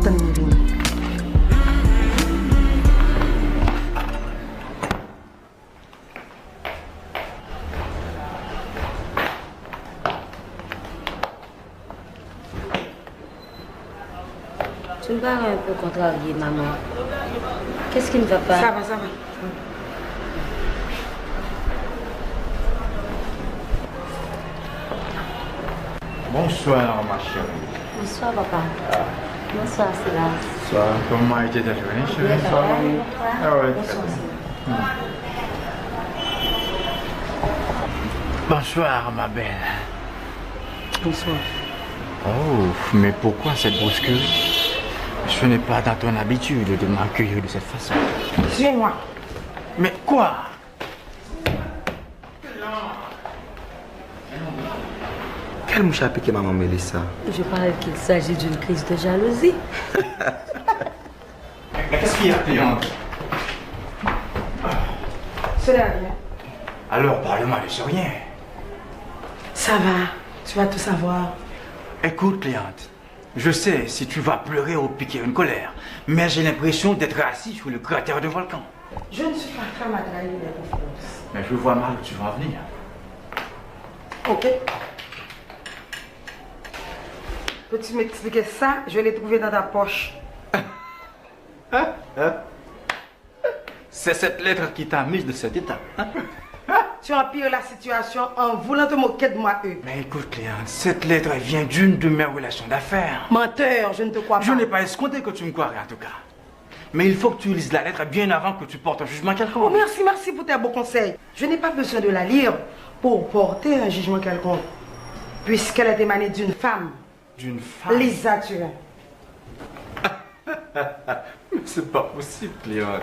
Tu me parles un peu contrarié, maman. Qu'est-ce qui ne va pas? Ça va, ça va. Bonsoir, ma chérie. Bonsoir, papa. Bonsoir, Silas. Bonsoir. Comment a été ta journée, chérie? Ah ouais. Bonsoir, ma belle. Bonsoir. Oh, mais pourquoi cette brusquerie? Ce n'est pas dans ton habitude de m'accueillir de cette façon. Suis-moi. Mais quoi? Quelle mouche a piqué maman Mélissa? Je parle qu'il s'agit d'une crise de jalousie. Mais qu'est-ce qu'il y a, Cléante? Ce n'est rien. Alors, parle-moi de ce rien. Ça va, tu vas tout savoir. Écoute, Cléante, je sais si tu vas pleurer ou piquer une colère, mais j'ai l'impression d'être assis sur le cratère d'un volcan. Je ne suis pas femme à trahir les confiances. Mais je vois mal où tu vas en venir. Ok. Peux-tu m'expliquer ça? Je l'ai trouvé dans ta poche. C'est cette lettre qui t'a mise de cet état. Tu empires la situation en voulant te moquer de moi, eux. Mais écoute, Cléante, cette lettre vient d'une de mes relations d'affaires. Menteur, je ne te crois pas. Je n'ai pas escompté que tu me croirais en tout cas. Mais il faut que tu lises la lettre bien avant que tu portes un jugement quelconque. Oh, merci, merci pour tes beaux conseils. Je n'ai pas besoin de la lire pour porter un jugement quelconque. Puisqu'elle est émanée d'une femme. D'une femme? Lisa, tu es. Mais c'est pas possible, Cléante.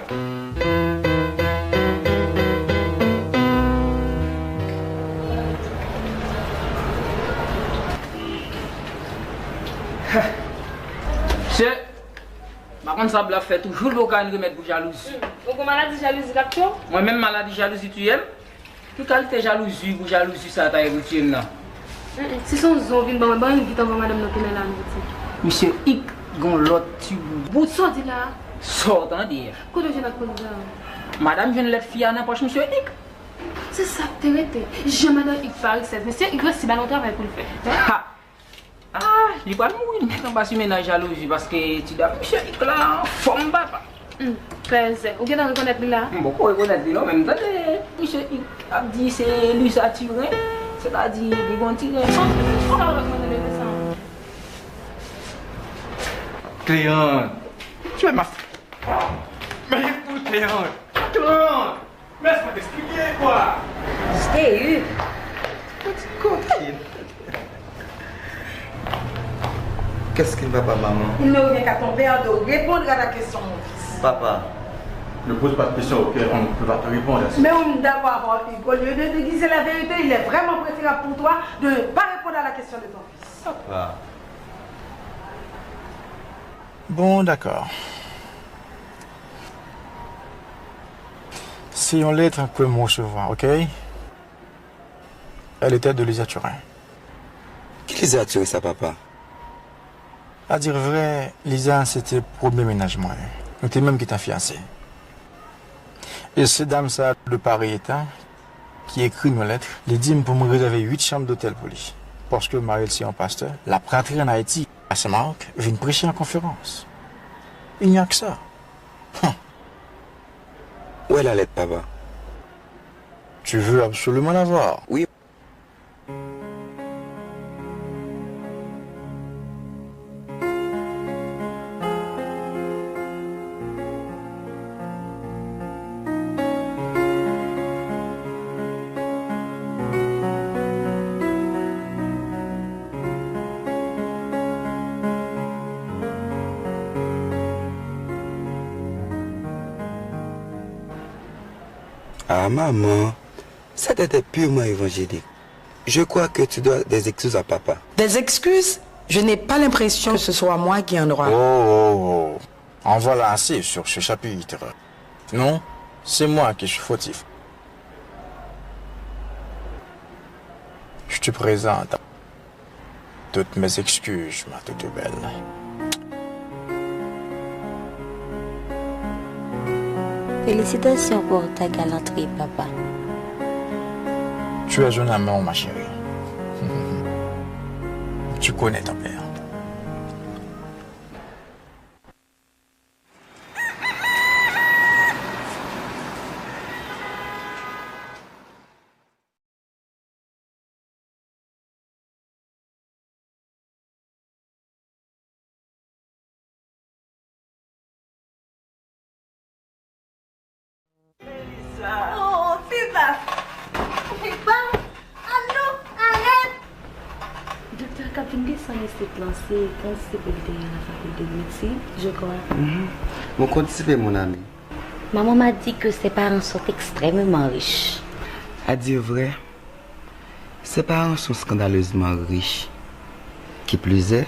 Monsieur, par contre, ça bla fait toujours le cas de remettre pour jalousie. Vous maladie jalousie capture? Moi-même, maladie jalousie, tu aimes? Tout qualité jalousie ou jalousie, ça t'a évoqué là. Si son zombie, bon, il vite envoyer madame le là. Monsieur Hick, gon l'autre tu bout. Sorti là. Sortant dire. Quoi de je n'ai pas Madame, je ne l'ai fille à n'importe monsieur Hick. C'est ça, t'es arrêté. Je madame Hick Paris, c'est monsieur Hick doit si bien longtemps pour le faire. Ah, il va mourir, mais on va se mettre dans jalousie parce que tu dois monsieur Hick là, forme papa. Très bien. Ou bien reconnaître là? Bon, pour reconnaître là, même temps, monsieur Hick a dit c'est lui ça tiré. C'est-à-dire, ils vont tirer. Cléante, tu es ma... Mais écoute, Cléante, Cléante, laisse-moi t'expliquer, quoi. Je t'ai eu. Qu'est-ce qui ne va pas, maman? Il ne revient qu'à ton père de répondre à la question, mon fils. Papa. Ne pose pas de questions auxquelles on ne peut pas te répondre. Mais on est d'accord avoir au lieu de déguiser la vérité, il est vraiment préférable pour toi de ne pas répondre à la question de ton fils. Papa. Bon, d'accord. C'est une lettre que me recevoir, ok? Elle était de Lisa Turin. Qui les a attirés, ça, papa? À dire vrai, Lisa, c'était le premier ménagement. Nous étions même qui t'a fiancé. Et c'est dame ça de Paris état qui écrit une lettre, les dit pour me réserver 8 chambres d'hôtel pour lui. Parce que Marie, c'est un pasteur, la prêtrise en Haïti, à Saint-Marc, vient prêcher en conférence. Il n'y a que ça. Où est la lettre, papa? Tu veux absolument la voir? Oui. Ah, maman, ça était purement évangélique. Je crois que tu dois des excuses à papa. Des excuses? Je n'ai pas l'impression que ce soit moi qui en aura. Oh. En voilà assez sur ce chapitre. Non, c'est moi qui suis fautif. Je te présente toutes mes excuses, ma toute belle. Félicitations pour ta galanterie, papa. Tu es un amour, ma chérie. Tu connais ton père. Oh, Fiba! Fiba! Allô, arrête! Docteur Kapinde s'en est lancé quand c'est pour à la faculté de médecine, je crois. Mon participé, mon ami. Maman m'a dit que ses parents sont extrêmement riches. À dire vrai, ses parents sont scandaleusement riches. Qui plus est,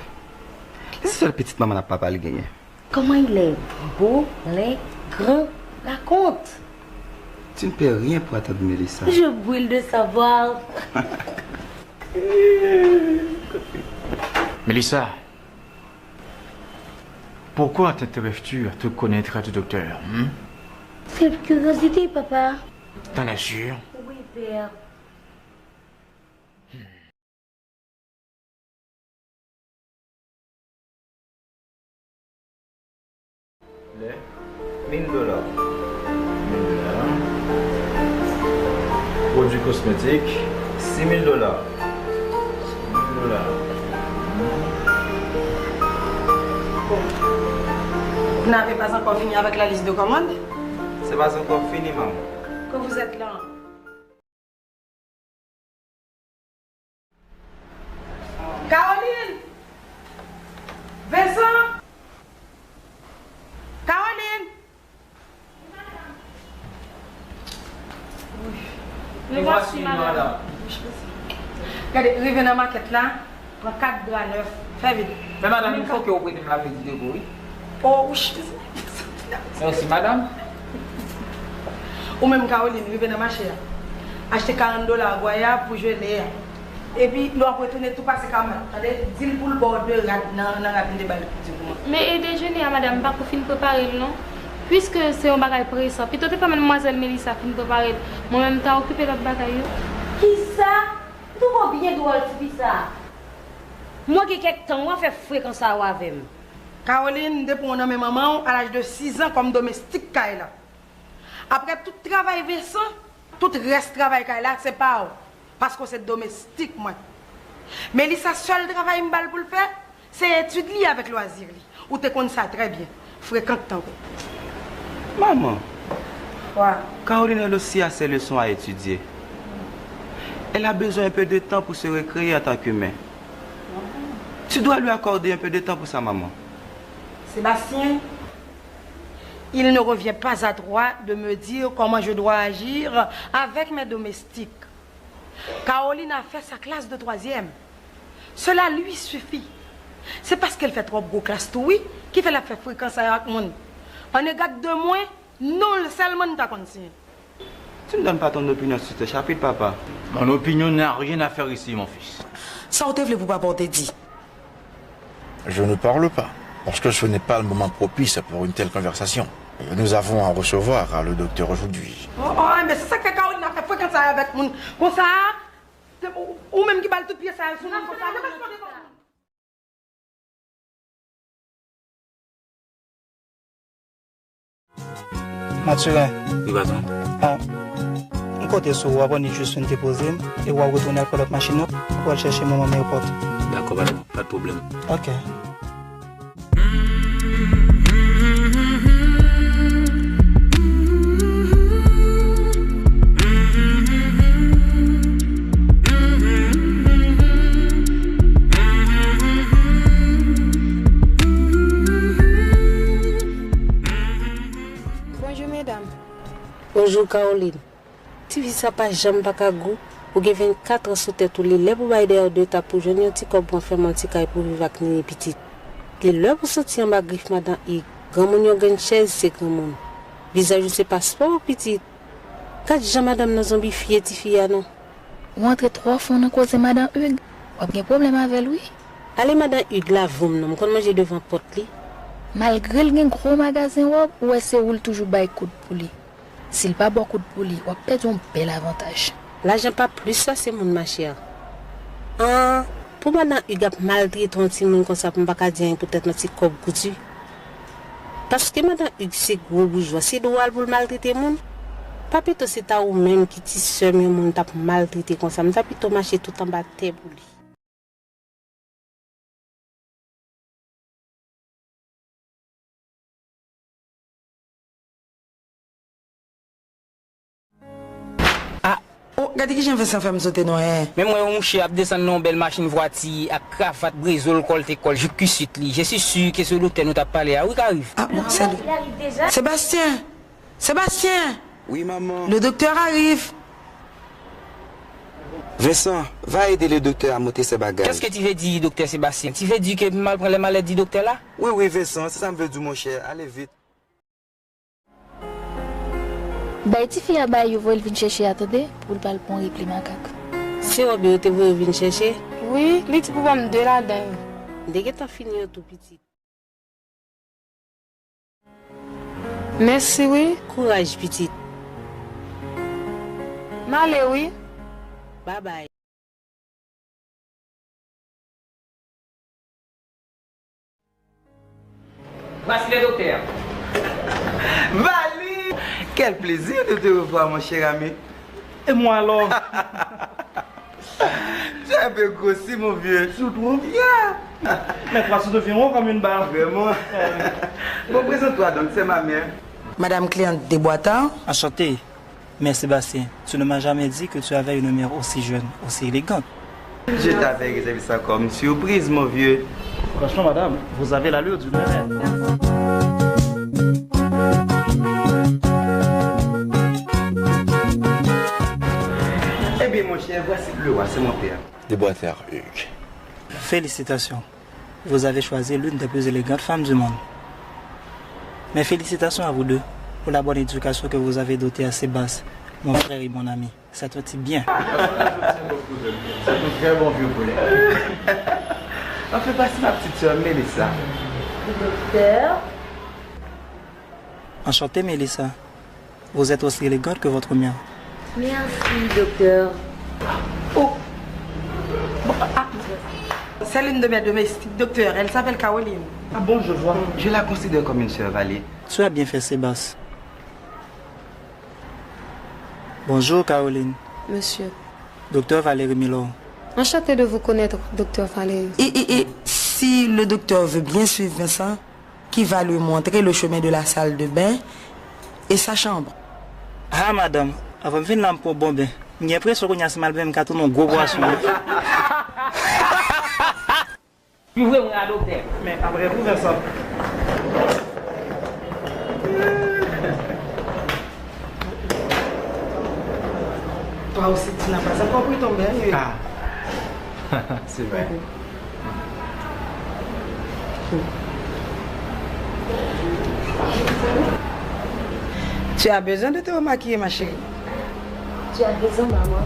seule petite maman n'a pas le gagné. Comment il est beau, laid, grand, raconte. Tu ne peux rien pour attendre Mélissa. Je brûle de savoir. Mélissa, pourquoi t'intéresses-tu à te connaître à ce docteur? C'est curiosité, papa. T'en es sûr? Oui, père. Les $1000. Produits cosmétiques, $6000. $6000. Vous n'avez pas encore fini avec la liste de commandes? C'est pas encore fini, maman. Que vous êtes là. Caroline! Vincent! Caroline! Me voici, madame. Regardez, arrivez dans la maquette là, prends 4 draps neufs. Fais vite. Mais madame, il faut que vous prêtez la petite de vous. Oh, oui. Merci, madame. Ou même Caroline, arrivez dans le marché. Achetez $40 Goya pour jouer les. Et puis, nous avons retourné tout passer comme ça. C'est-à-dire, 10 pour le bord de la rapide de balle. Mais et déjeuner à madame, pas pour finir préparer, non? Puisque c'est un bagage pressant. Puis toi, tu pas mademoiselle Mélissa finir préparer. Moi-même, t'as occupé notre bagaille. Qui ça? Tout va bien drôle, c'est ça. Moi qui quelque temps, moi fait fréquence ça avec moi. Caroline, depuis mon nom et maman, à l'âge de 6 ans, comme domestique, là. Après tout travail Vincent, tout reste travail là, c'est pas eux. Parce que c'est domestique, moi. Mais Lisa, seul travail pour le faire, c'est étudier avec loisir. Ou tu connais ça très bien. Fréquente tant. Maman, Ouais. Caroline elle aussi a ses leçons à étudier. Elle a besoin un peu de temps pour se recréer en tant qu'humain. Tu dois lui accorder un peu de temps pour sa maman. Sébastien, il ne revient pas à droit de me dire comment je dois agir avec mes domestiques. Caroline a fait sa classe de 3e. Cela lui suffit. C'est parce qu'elle fait trop gros classe tout, oui, qui fait la fait fréquence avec le monde. En égard de moins, non seulement t'a continué. Tu ne donnes pas ton opinion sur ce chapitre, papa. Mon opinion n'a rien à faire ici, mon fils. Ça, vous voulez vous pas porter dit. Je ne parle pas, parce que ce n'est pas le moment propice pour une telle conversation. Nous avons à recevoir le docteur aujourd'hui. Oh, mais c'est ça que Caroline a fait fréquence avec le monde. Comme ça, ou même qui balle tout pied ça, sur le monde comme ça. Mathieu, Oui, patron. on côté sur on va juste une déposer et on va retourner à la machine pour aller chercher maman au porte. D'accord, pas de problème. OK. Bonjour, mesdames. Bonjour Caroline. Tu vis ça pas jamais pas kagou ou que 24 ans sous tête ou les pour bailler dehors de ta pour jeune petit comme pour faire mon petit caille pour vivre avec les petits. Les là pour sortir en bas griffe madame et grand moun yo gagne chaise c'est grand moun. Visage c'est passeport petit. Quatre gens madame dans zombie fille non. Ou entre 3 fois dans cause madame Hugues. Ou bien problème avec lui. Allez madame Hugues la vous non quand manger devant porte li. Malgré le gros magasin ou est-ce qu'il toujours bail coup pour lui. S'il pas beaucoup de poli, on perd un bel avantage. L'argent pas plus, ça c'est mon ma chère. Ah, pour moi, il a maltraité ton petit monde comme ça, pour ne pas dire peut-être un petit cob coutu. Parce que madame Hugues, c'est gros bourgeois, c'est droit pour maltraiter mon. Pas plutôt c'est ta ou même qui t'y sème mon t'a maltraité comme ça, mais t'as plutôt marché tout en bas de pour lui. Regardez qui j'aime faire ça, femme sauter noir. Mais moi, mon chien a descendu dans une belle machine voiture, à cravate, brisol, colle, je cussite li. Je suis sûr que ce docteur nous t'a parlé. Ah oui, qu'arrive. Ah bon, salut. Il arrive déjà. Sébastien! Sébastien! Oui, maman. Le docteur arrive. Vincent, va aider le docteur à monter ses bagages. Qu'est-ce que tu veux dire, docteur Sébastien? Tu veux dire que mal prend les maladies, docteur là? Oui, Vincent, c'est ça que me veut dire, mon cher. Allez vite. Bah, ti fille à bail, vous venir chercher, attendez, pour le balcon repli macaque. Si on veut te venir chercher? Oui, les petits pouvoirs me de la dingue. Dès que tu as fini tout petit. Merci, oui. Courage, petite. M'allez, oui. Bye bye. Voici le docteur. Vali! Quel plaisir de te revoir, mon cher ami. Et moi alors? Tu es un peu grossi, mon vieux. Tu trouves bien? Mais toi, tu deviens rond comme une barre. Vraiment? Bon, présente-toi donc, c'est ma mère. Madame Cléante Desboitants. Enchanté. Mais Sébastien, tu ne m'as jamais dit que tu avais une mère aussi jeune, aussi élégante. Je t'avais réservé ça comme une surprise, mon vieux. Franchement, madame, vous avez l'allure d'une reine. Eh bien, mon cher, voici le roi, c'est mon père. Desboitants, Hugues. Félicitations. Vous avez choisi l'une des plus élégantes femmes du monde. Mais félicitations à vous deux pour la bonne éducation que vous avez dotée à Sébastien, mon frère et mon ami. Ça te dit bien. C'est un très bon vieux poulet. On fait passer ma petite soeur Mélissa. Docteur. Enchanté, Mélissa. Vous êtes aussi élégante que votre mère. Merci, docteur. Oh. Bon, c'est l'une de mes domestiques, docteur. Elle s'appelle Caroline. Ah bon, je vois. Je la considère comme une sœur Vallée. Tu as bien fait, Sébastien. Bonjour, Caroline. Monsieur. Docteur Valérie Milor. Enchanté de vous connaître, docteur Valérie. Et si le docteur veut bien suivre Vincent, qui va lui montrer le chemin de la salle de bain et sa chambre. Ah, madame, avant de venir là pour bon bain, j'ai l'impression qu'on y a ce mal même quand on a un gros boisson. Puis vous, mon docteur. Mais après vous, Vincent. Toi aussi, tu n'as pas encore pris ton bain. Ah, c'est vrai. Tu as besoin de te remaquiller, ma chérie. Tu as raison, maman.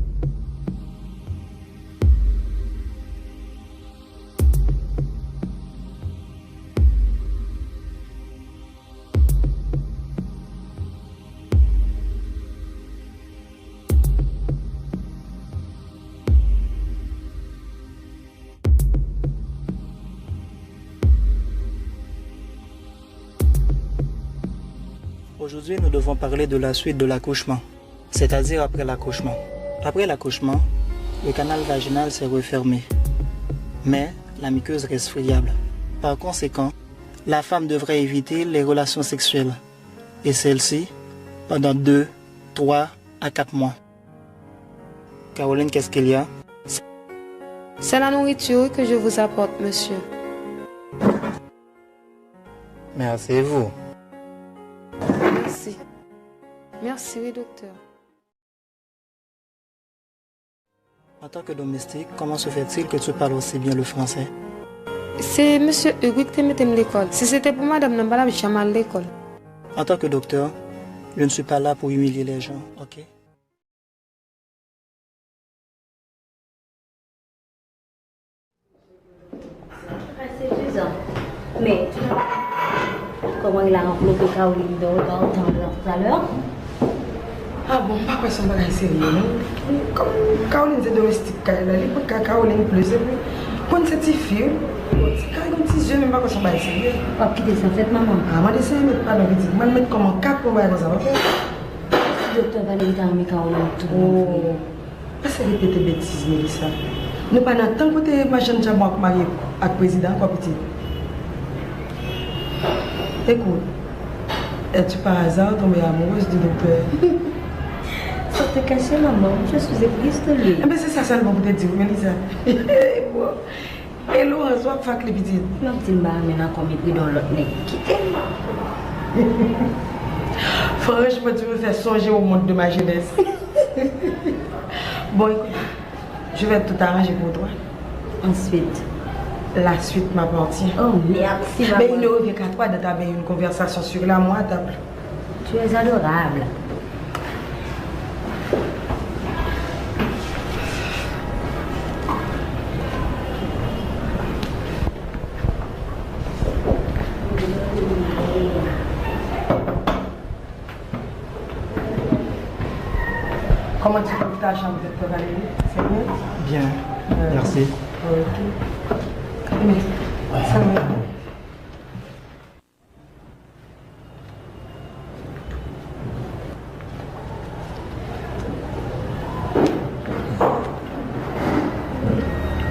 Aujourd'hui, nous devons parler de la suite de l'accouchement, c'est-à-dire après l'accouchement. Après l'accouchement, le canal vaginal s'est refermé, mais la muqueuse reste friable. Par conséquent, la femme devrait éviter les relations sexuelles, et celles-ci pendant 2, 3 à 4 mois. Caroline, qu'est-ce qu'il y a? C'est la nourriture que je vous apporte, monsieur. Mais asseyez-vous. Merci. Merci, oui, docteur. En tant que domestique, comment se fait-il que tu parles aussi bien le français? C'est monsieur Hugues qui m'a mis à l'école. Si c'était pour madame Nambala, je suis à l'école. En tant que docteur, je ne suis pas là pour humilier les gens, ok? C'est suffisant. Mais comment il a enveloppé Caroline de tout à l'heure? Ah bon, pas quoi son bagage sérieux, non? Comme Caroline c'est domestique, elle a Caroline plus, et puis, quand c'est petit fille, quand petit jeune, même pas quoi son bagage sérieux. Oh, qui descend, faites maman. Ah, moi, descend, mais pas dans le petit. Moi, je mets comme un 4 pour voir ça, ok? Docteur Valérie Carmé Caroline, tout le monde. Pas ça répéter bêtises, Mélissa. Nous pas dans tant que ma jeune femme mariée avec le président, quoi, petit. Écoute, es-tu par hasard tombée amoureuse du docteur? Sans te cacher, maman, je suis égoïste de lui. Eh bien, c'est ça seulement pour te dire, Mélissa. Et l'eau, on soit faire les petites. Je me dis, maintenant, comme il brille dans l'autre nez. Quittez-moi. Franchement, tu me fais songer au monde de ma jeunesse. Bon, écoute, je vais tout arranger pour toi. Ensuite, la suite m'appartient. Oh, merci, maman. Mais il ne revient qu'à toi d'entamer une conversation sur l'amour à table. Tu es adorable. Comment tu trouves ta chambre, docteur Valérie? C'est bien? Bien, merci. Ok. Mais, ça va.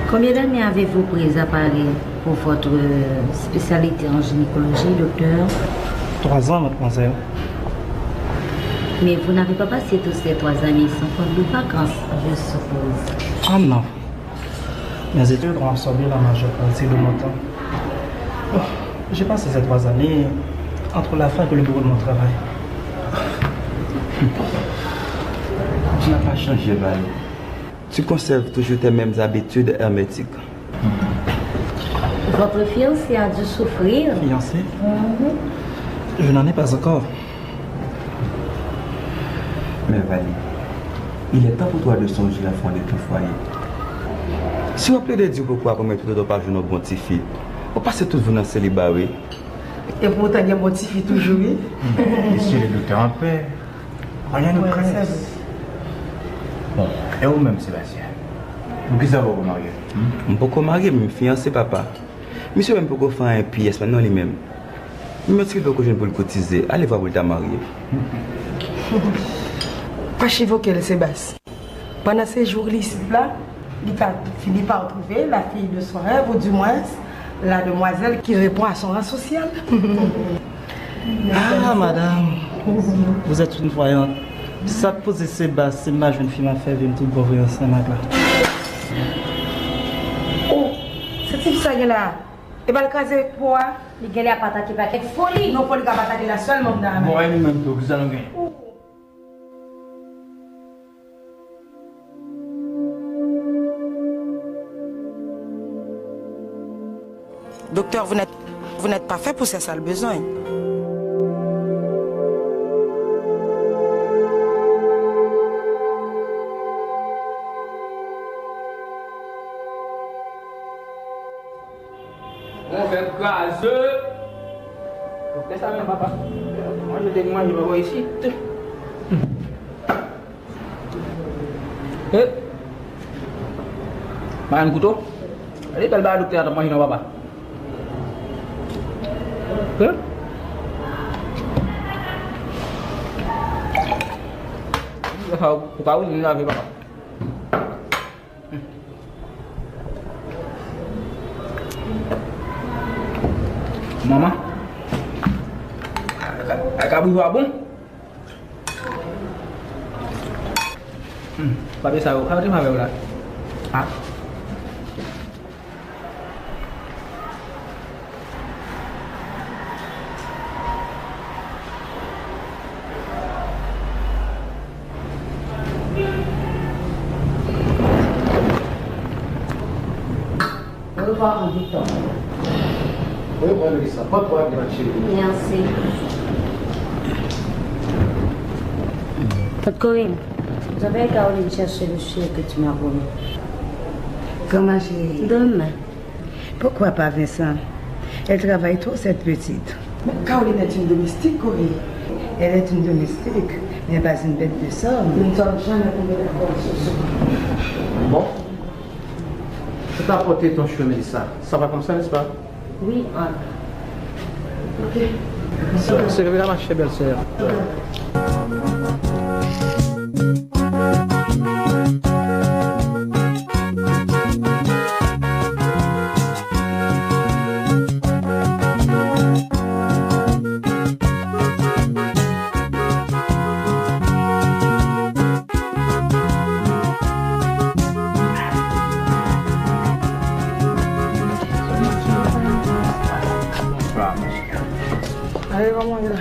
Combien d'années avez-vous pris à Paris pour votre spécialité en gynécologie, docteur? 3 ans, mademoiselle. Mais vous n'avez pas passé tous ces 3 années sans prendre de vacances, je suppose. Ah non. Mes études ont absorbé la majeure partie de mon temps. Oh, j'ai passé ces 3 années entre la fac et le bureau de mon travail. Tu n'as pas changé, Val. Tu conserves toujours tes mêmes habitudes hermétiques. Votre fiancé a dû souffrir. Fiancé? Je n'en ai pas encore. Mais Valérie, il est temps pour toi de songer à fonder ton foyer. Si vous plaît de dire pourquoi pour mettre tout le pas jouer nos bons petits filles, vous passez tous vous dans le célibat, oui. Et pourtant, il y a mon petit fille toujours, oui. Monsieur le docteur en paix, rien ne presse. Bon, et vous-même, Sébastien, vous qui savez vous marier? Je peux me marier, mais fiancé, papa. Monsieur, même pour faire un pièce maintenant lui-même. Je me dis que je ne peux le cotiser. Allez voir où il t'a marié. Pas chez vous qu'elle Sébastien. Pendant ces jours-là, il a fini par trouver la fille de son rêve, ou du moins la demoiselle qui répond à son rang social. Ah, madame, vous êtes une voyante. Ça pose Sébastien, ma jeune fille m'a fait une toute bonne enceinte là. Oh, c'est type ça là. Et bien, le cas est pour moi. Il a pas attaqué par quelle folie. Non, pour le cas attaquer la seule, mon dame. Bon, et nous-mêmes, vous allons gagner. Docteur, vous n'êtes pas fait pour ces sales besoins. On fait gazeux. C'est ça même, papa. Moi, je vais voir ici. Eh. Main couteau. Allez, belle balle, docteur, moi, je ne vois pas. Pourquoi vous ne l'avez pas? Maman, kamu buat apa? Bapak saya, kamu di mana berada? Ah. Au revoir, Victor. Oui, Mélissa, pas de problème, chérie. Merci. Corinne, vous avez Caroline chercher le chien que tu m'as promis. Comment chérie? Demain. Pourquoi pas Vincent? Elle travaille trop, cette petite. Mais Caroline est une domestique, Corinne. Elle est une domestique. Il n'y a pas une bête de ça. Nous ne sommes jamais tombés d'accord sur ce point. Bon. Je t'ai apporté ton cheveu, Mélissa. Ça va comme ça, n'est-ce pas? Oui, Ok. C'est vraiment chez belle-sœur.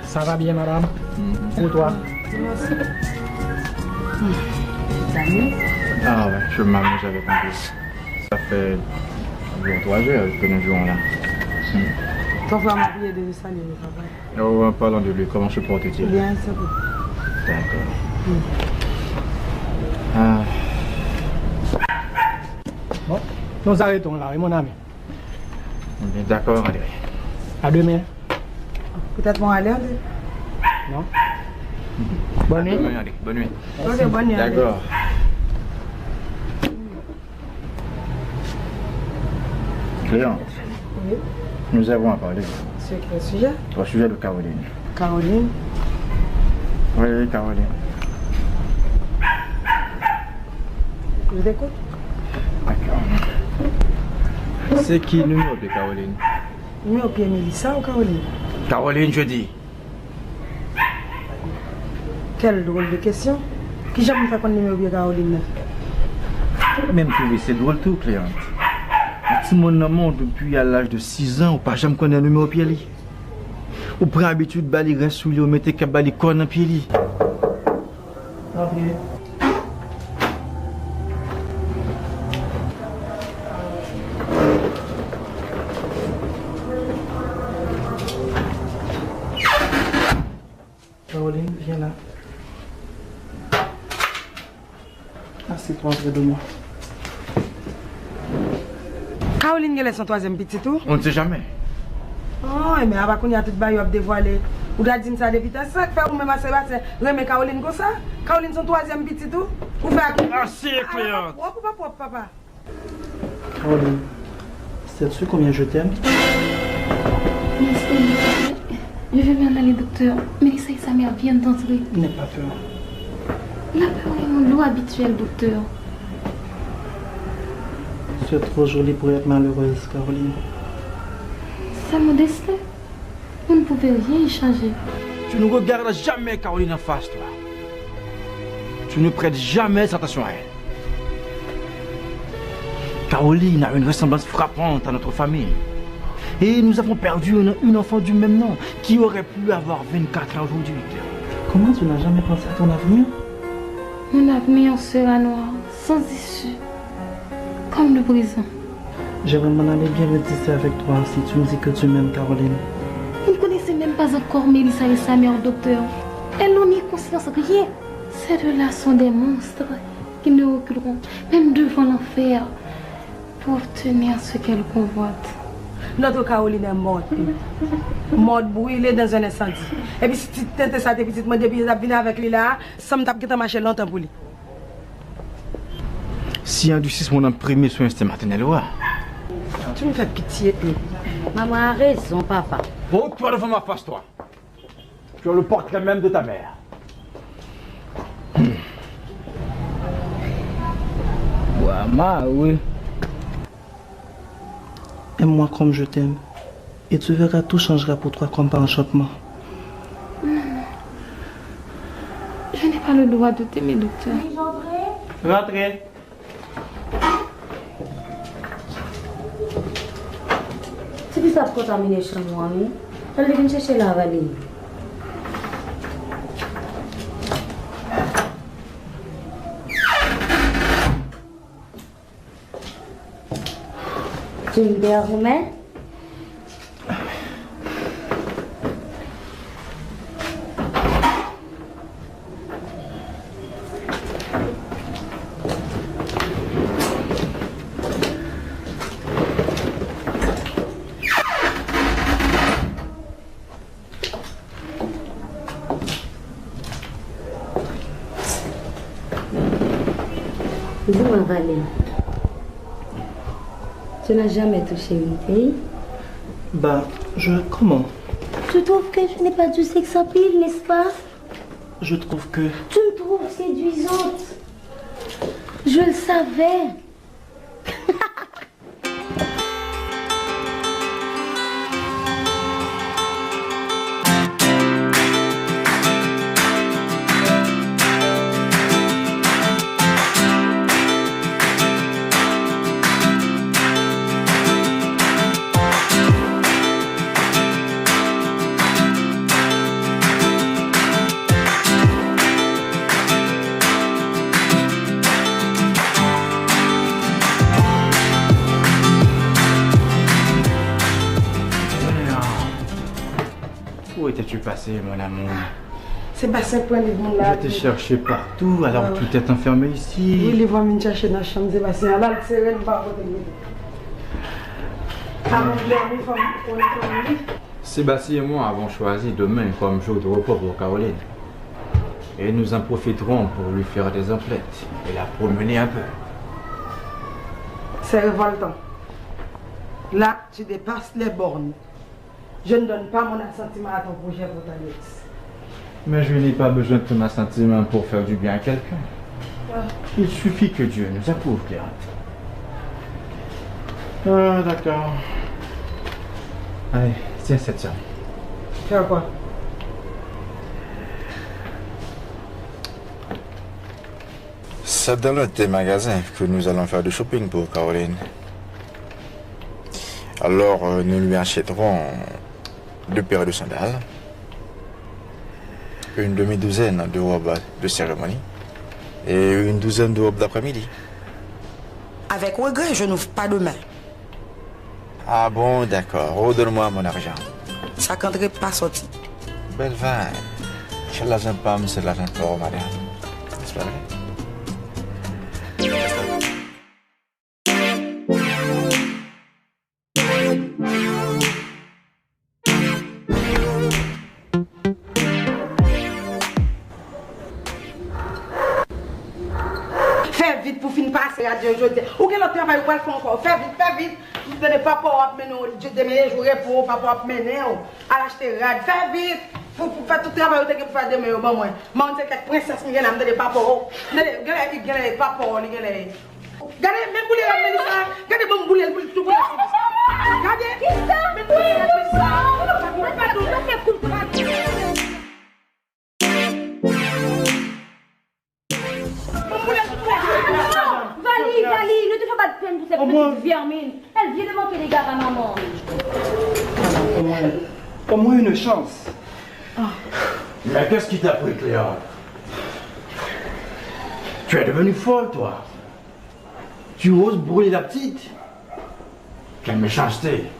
Ça va bien, madame? Pour toi? Ah ouais, je m'amuse avec mon fils. Ça fait 3 heures que nous jouons là. Ton frère m'a prié de saluer le travail. Oh, en parlant de lui, comment se porte-t-il? Bien, ça peut. D'accord. Ah. Bon, nous arrêtons là, mon ami. D'accord, André. À demain. Peut-être mon aller. Non. Bonne nuit. Bonne nuit. Ok, bonne nuit. D'accord. Cléant, Oui. nous avons à parler. Sur quel sujet? Au sujet de Caroline. Caroline. Oui, Caroline. Je t'écoute. D'accord. C'est qui le numéro de Caroline? Numéro pied Mélissa ou Caroline? Caroline, je dis. Quelle drôle de question. Qui j'aime faire qu'on numéro pied Caroline? Même trouvé, c'est drôle tout, Cléante. Si mon amant depuis à l'âge de 6 ans, ou pas jamais connaît un numéro pied li. Ou prend habitude de balayer sous lui, ou mettez qu'à balayer corps dans pied li. Caroline, viens là. Assieds-toi près de moi. Caroline, elle est son troisième petit tout? On ne sait jamais. Oh, mais avant qu'on y a tout bail à dévoiler. Ou t'as dit ça depuis ta sac, faire ou même à Sébastien, remet Caroline comme ça? Caroline son troisième petit tout? Ou faire qui? Merci, Cléante. Papa. Caroline, sais-tu combien je t'aime? Je vais bien aller, docteur. Mélissa et sa mère viennent d'entrer. N'aie pas peur. La peur est mon lot habituel, docteur. Tu es trop jolie pour être malheureuse, Caroline. C'est mon destin. Vous ne pouvez rien y changer. Tu ne regardes jamais Caroline en face, toi. Tu ne prêtes jamais attention à elle. Caroline a une ressemblance frappante à notre famille. Et nous avons perdu une enfant du même nom qui aurait pu avoir 24 ans aujourd'hui. Comment tu n'as jamais pensé à ton avenir? Mon avenir sera noir, sans issue. Comme le prison. J'aimerais m'en aller bien le tisser avec toi si tu me dis que tu m'aimes, Caroline. Vous ne connaissez même pas encore Mélissa et sa mère, docteur. Elles n'ont ni conscience rien. Ces deux-là sont des monstres qui ne reculeront même devant l'enfer pour obtenir ce qu'elles convoitent. Notre Caroline est morte. Morte brûlée dans un incendie. Et puis si tu t'étais ça, tes petites mains, depuis que tu as venu avec lui là, ça me tape que tu as marché longtemps pour lui. Si un du 6 mon imprimé sur instinct maternel, ouais. Tu me fais pitié. Maman a raison, papa. Oh, toi devant ma face, toi. Tu as le portrait même de ta mère. Ouais, oui. Aime-moi comme je t'aime. Et tu verras, tout changera pour toi comme par enchantement. Je n'ai pas le droit de t'aimer, docteur. Rentrez. C'est qui ça pour terminer chez moi, oui? Je vais venir chercher la valise. Tu me permets? Dis-moi, Valérie. Tu n'as jamais touché une fille? Comment? Tu trouves que je n'ai pas du sex appeal, n'est-ce pas? Je trouve que... Tu me trouves séduisante. Je le savais. Où étais-tu passé, mon amour? Sébastien prend les bons là. Je t'ai cherché partout, alors tu t'es enfermé ici. Oui, les voix me chercher dans la chambre, Sébastien. Là, c'est rien de pas Sébastien et moi avons choisi demain comme jour de repos pour Caroline. Et nous en profiterons pour lui faire des emplettes et la promener un peu. C'est révoltant. Là, tu dépasses les bornes. Je ne donne pas mon assentiment à ton projet pour ta nièce. Mais je n'ai pas besoin de ton assentiment pour faire du bien à quelqu'un. Il suffit que Dieu nous approuve, Cléante. Ah, d'accord. Allez, tiens cette somme. Faire quoi? C'est dans l'un des magasins que nous allons faire du shopping pour Caroline. Alors, nous lui achèterons 2 paires de sandales, une demi-douzaine de robes de cérémonie et une douzaine de robes d'après-midi. Avec regret, je n'ouvre pas demain. Ah bon, d'accord. Redonne-moi mon argent. Ça ne compterait pas sorti. Belle vin. C'est l'argent pomme, c'est l'argent fort, madame. C'est pas vrai? Fais vite pour finir passer à Dieu aujourd'hui. Ou quel autre travail vous faire encore? Fais vite. Vous ne pas pouvoir mener au Dieu demain, jouer pour pas pouvoir mener à l'acheter rad. Fais vite. Pour faire tout le travail que vous faites demain au bon moment. Moi, je sais que princesse qui vient de pas pour. Regardez, pas pour. Regardez, même pour les Mélissa. Regardez, bon boulet, pour tout. Regardez. Qui ça? Même pour les Valérie, ne te fais pas de peine pour cette petite vermine. Elle vient de manquer les gars à maman. Au moins une chance. Mais qu'est-ce qui t'a pris, Cléante? Tu es devenue folle, toi. Tu oses brûler la petite? Quelle méchanceté.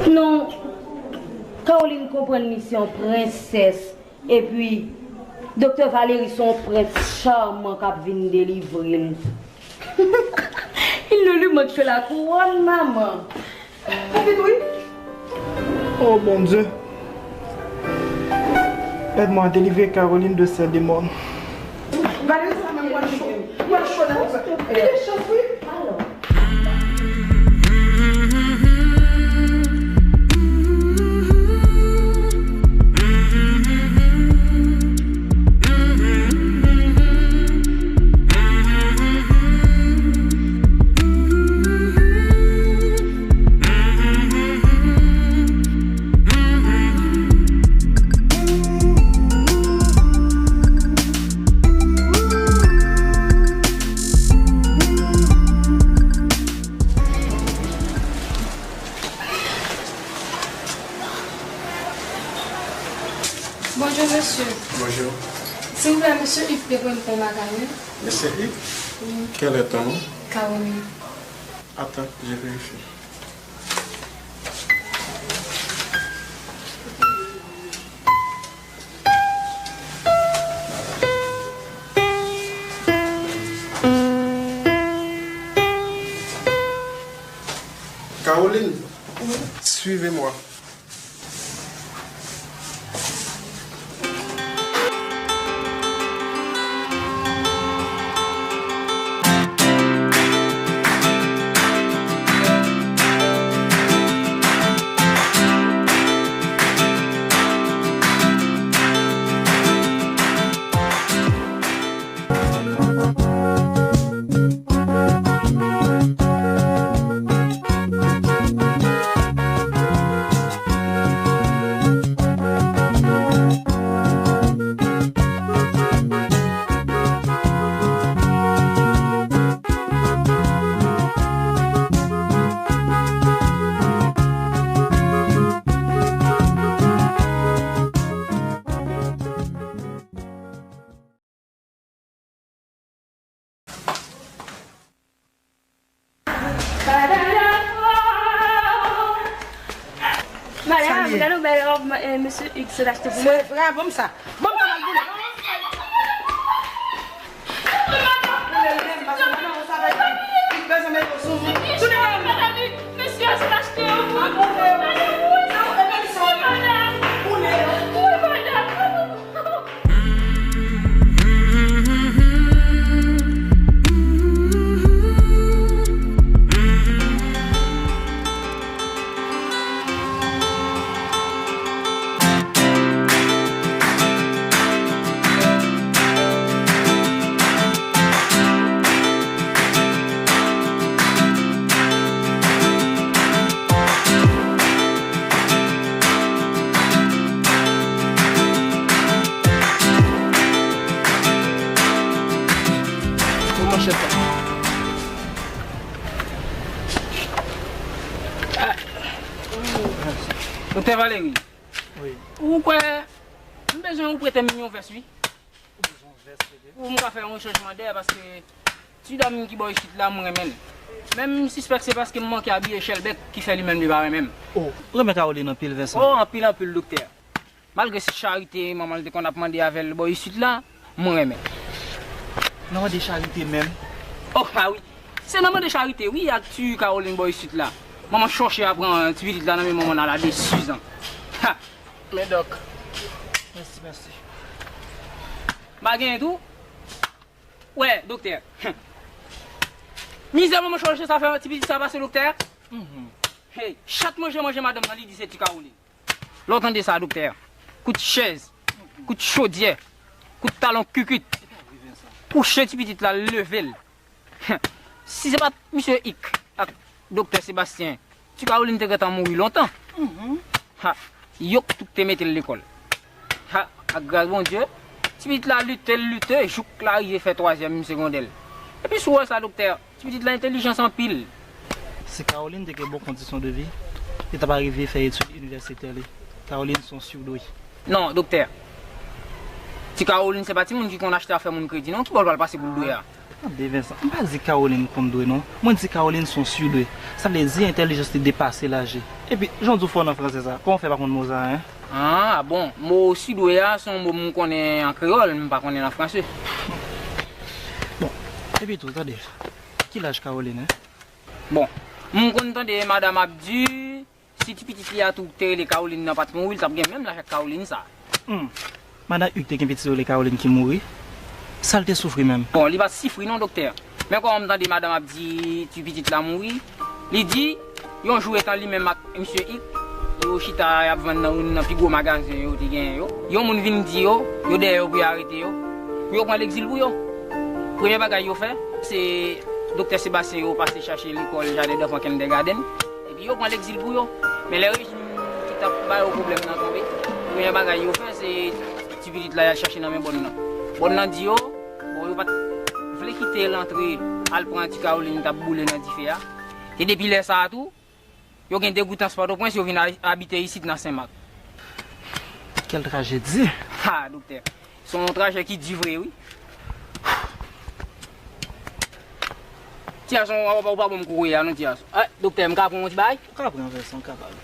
Non. Caroline comprend une mission princesse. Et puis, docteur Valérie, son prince charmant qui vient délivrer. Il ne lui manque que la couronne, maman. Oh mon Dieu. Aide-moi à délivrer Caroline de ses démons. Valérie, ça m'a pas chaud. Moi, chaud là. Elle est chaud, oui. Alors. Bonjour monsieur. Bonjour. S'il vous plaît, monsieur Yves Péron pour ma caméra. Monsieur Yves? Quel est ton nom? Caroline. Attends, je vérifie. Caroline, suivez-moi. Madame, vous allez belle robe, monsieur X l'a acheté pour moi. C'est vrai, bon ça. Bon, monsieur, c'est acheté pour moi. Docteur Valérie. Oui. Pourquoi j'ai besoin de prêter million vers lui? Pour me faire un changement d'air parce que tu dois me qui boit ici là moi-même. Même si c'est parce que je manque à habiller Shelbeck qui fait lui-même du bar même. Oh, remets Caroline en pile Vincent. Oh, en pile docteur. Malgré cette charité, maman qu'on a demandé avec le boy ici là, moi-même. Non, des charités même. Oh, ah oui. C'est normal de charité, oui, à tu Caroline boy ici là. Maman cherche à prendre un petit là dans mes moments là de 6 ans. Mais doc. Merci. Bagay tout? Ouais, docteur. Misère maman cherche ça fait un petit peu ça passe docteur. Hey, chaque manger madame dans dit c'est Caroline. L'entendez ça docteur. Coup de chaise, coup de chaudière, coup de talon cucut. Coucher petit là level. Si c'est pas monsieur Ick, docteur Sébastien, tu Caroline te gâte mourir longtemps. Ha, yok tout te mettre l'école. Ha, grâce bon Dieu, tu petit là lutte, jouk là arrivé fait 3e secondaire. Et puis souvent ça docteur, tu petit l'intelligence en pile. C'est Caroline qui a bonne condition de vie. Et t'as pas arrivé à faire études universitaires. Caroline sont surdouées. Non, docteur. Si Caroline c'est pas tout le monde qui qu'on achète à faire mon crédit, non, tu vas pas passer pour le douer. Vincent, je ne dis pas Caroline comme douée, non. Moi, je dis Caroline sont surdouées. Ça veut dire intelligence de dépasser l'âge. Et puis, j'en dis en français ça. Comment on fait par contre Mozart, hein? Ah, bon. Moi, surdoué, son mot qu'on est en créole, mais pas qu'on est en français. Bon, et puis tout, attendez. Qui l'âge Caroline, hein? Bon, mon content de Madame Abdu, si tu petit à tout les Caroline n'a pas de mourir, ça bien même l'âge Caroline ça. Madame Hugues, t'es petit les Caroline qui mourit. Ça te souffre même. Bon, il va souffrir non docteur. Mais quand on me dit Madame Abdi, tu petit la mourir, il dit, ils ont joué dans lui-même avec monsieur X, ils ont chita y a vendu dans un plus gros magasin yo ti gen yo. Ils ont vinn di yo derrière pour arrêter yo. Yo prend l'exil pour yo. Premier bagage yo fait, c'est docteur Sébastien yo passé chercher l'école jardin d'enfants kindergarten et puis yo prend l'exil pour yo. Mais les régimes qui t'a pas au problème dans tomber. Premier bagage yo fait c'est tu petit là chercher dans mes bonnes là. Bon nan di yo, bon yo pas vle quitter l'entrée, al prend ti Caroline t'a boule dans di fait. Et depuis là ça tout, yo gen dégoûtant sport au point si yo vinn habiter ici dans Saint-Marc. Quelle tragédie. Ah docteur, son trajet qui dit vrai oui. Tiens son on va pas me courir non tiens. Ah docteur, m'ka prendre un petit bail? Ka prendre version capable.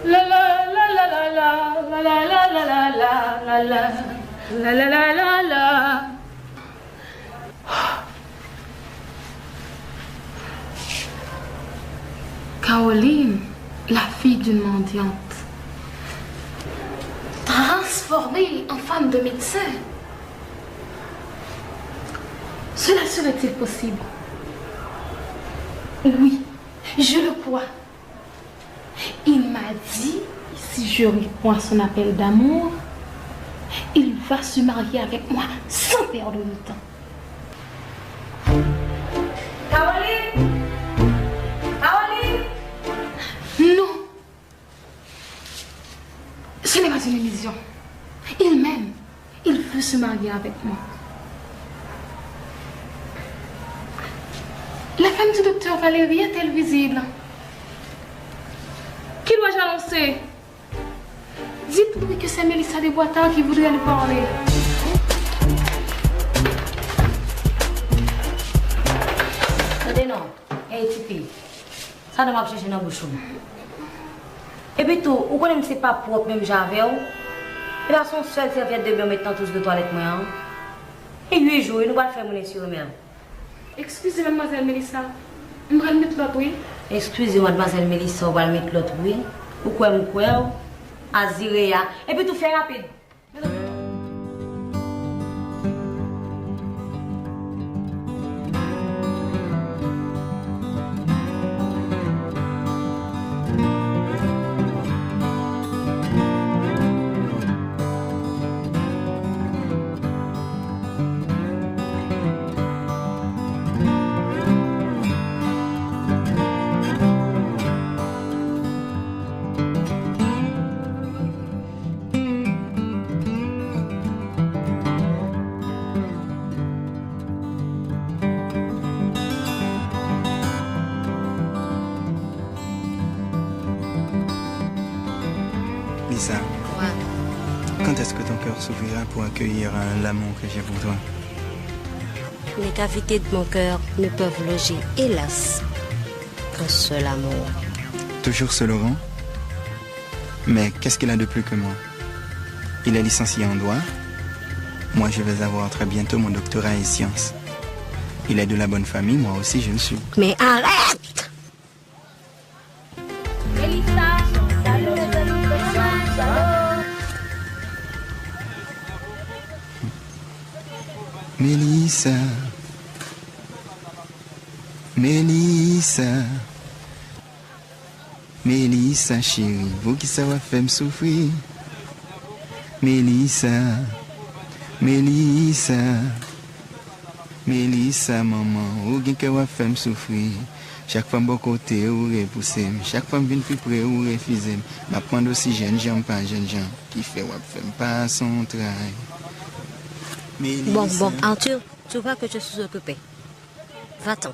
La la la la la la la la la la la la. La la la la la. Caroline, la fille d'une mendiante, transformée en femme de médecin. Cela serait-il possible? Oui, je le crois. Il m'a dit, si je réponds à son appel d'amour, il va se marier avec moi sans perdre de temps. Caroline! Caroline! Non! Ce n'est pas une illusion. Il m'aime. Il veut se marier avec moi. La femme du docteur Valérie est-elle visible? Qui dois-je annoncer? Dites-lui que c'est Mélissa Desboitard qui voudrait lui parler. Attendez non, hey Tipi, Ça ne m'a pas cherché dans la bouche. Et puis tout, vous connaissez que ce n'est pas propre même j'avais. Et là, son seul serviette de bain maintenant tous de toilette. Et 8 jours, nous allons faire mon sur eux-mêmes. Excusez mademoiselle Mélissa. On va mettre l'autre, oui. Excusez mademoiselle Mélissa, on va mettre l'autre, oui. Pourquoi me croire? Azirea. Et puis tout fait rapide. Lisa, quand est-ce que ton cœur s'ouvrira pour accueillir l'amour que j'ai pour toi? Les cavités de mon cœur ne peuvent loger, hélas, qu'un seul amour. Toujours ce Laurent? Mais qu'est-ce qu'il a de plus que moi? Il est licencié en droit. Moi, je vais avoir très bientôt mon doctorat en sciences. Il est de la bonne famille, moi aussi je le suis. Mais arrête! Mélissa, Mélissa, Mélissa, Mélissa chérie, vous qui ça va faire me souffrir. Mélissa, Mélissa, Mélissa maman, vous qui va faire me souffrir. Chaque fois bon côté ou repousser, chaque fois vient plus près ou refuser. Ma prendre aussi jeune gens pas jeune gens qui fait ou faire pas son travail. Bon, Arthur, tu vois que je suis occupée. Va-t'en.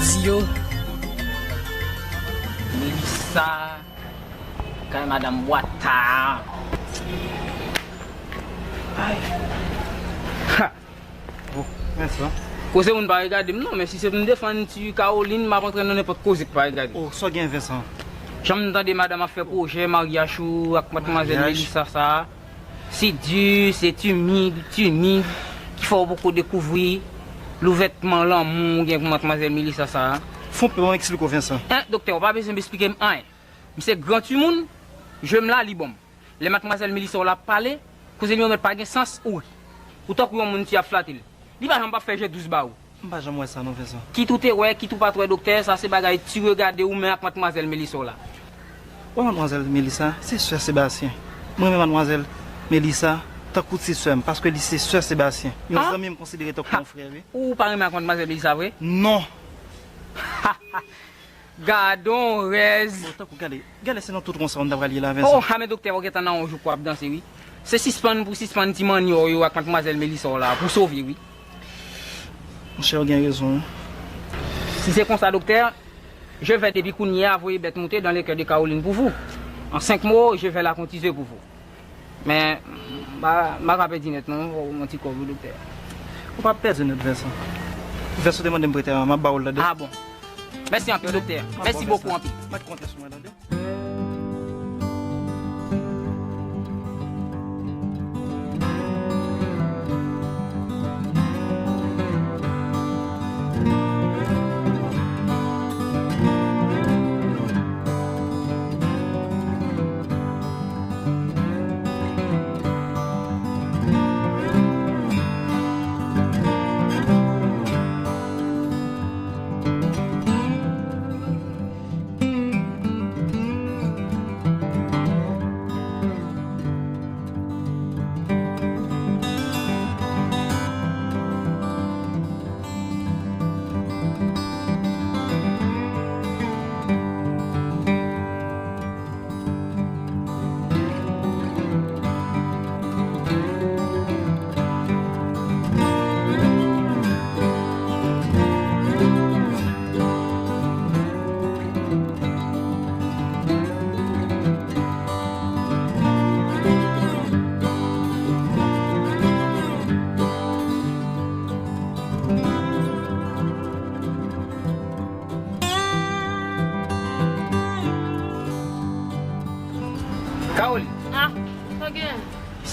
Idiot. Mélissa. Quand Madame Boita. Aïe. Ha. Bon, merci. Cause on va regarder, non, mais si c'est pour me défendre, Caroline m'a rentré dans n'importe cause que pas regarder. Oh, ça gagne Vincent. J'aime entendre madame a fait projet mariage avec mademoiselle Mélissa ça. C'est dur, c'est humide, qu'il faut beaucoup découvrir. Le vêtement, l'amour, pour mademoiselle Mélissa ça. Faut pas m'expliquer Vincent. Hein, docteur, pas besoin m'expliquer rien. C'est grand tout le monde, je me la libom. Les mademoiselle Mélissa l'a parlé, cause ils n'ont pas de sens ou. Pourtant que mon petit a flatté. Il va pas faire 12 ba ou. Pas jamais ça non Vincent. Qui tout est ouais, qui tout pas toi docteur, ça c'est bagaille tu regarder ou mais avec mademoiselle Mélissa là. Oh, mademoiselle Mélissa, c'est Sœur Sébastien. Moi-même, mademoiselle Mélissa, t'as coûté c'est Sœur, parce que c'est Sœur Sébastien. Ils ont jamais me considéré comme mon frère. Ou par exemple, mademoiselle Mélissa, vrai? Non. Gardons, reste. Regardez, c'est dans tout le monde, on devrait aller là, Vincent. Oh, mais docteur, vous êtes en joue quoi danser, oui? C'est 6 pannes pour 6 pannes, Timanio, avec mademoiselle Mélissa là, pour sauver, oui. Mon cher, vous avez raison. Si c'est comme ça, docteur, je vais depuis Kounia envoyer bête monter dans les cœurs de Caroline pour vous. En 5 mots, je vais la cotiser pour vous. Mais, ma rappelle dit net, non, mon petit corps, docteur. On va pas perdre notre Vincent. Vincent demande de me prêter ma baoule là-dedans. Ah bon. Merci un peu, docteur. Merci beaucoup un peu.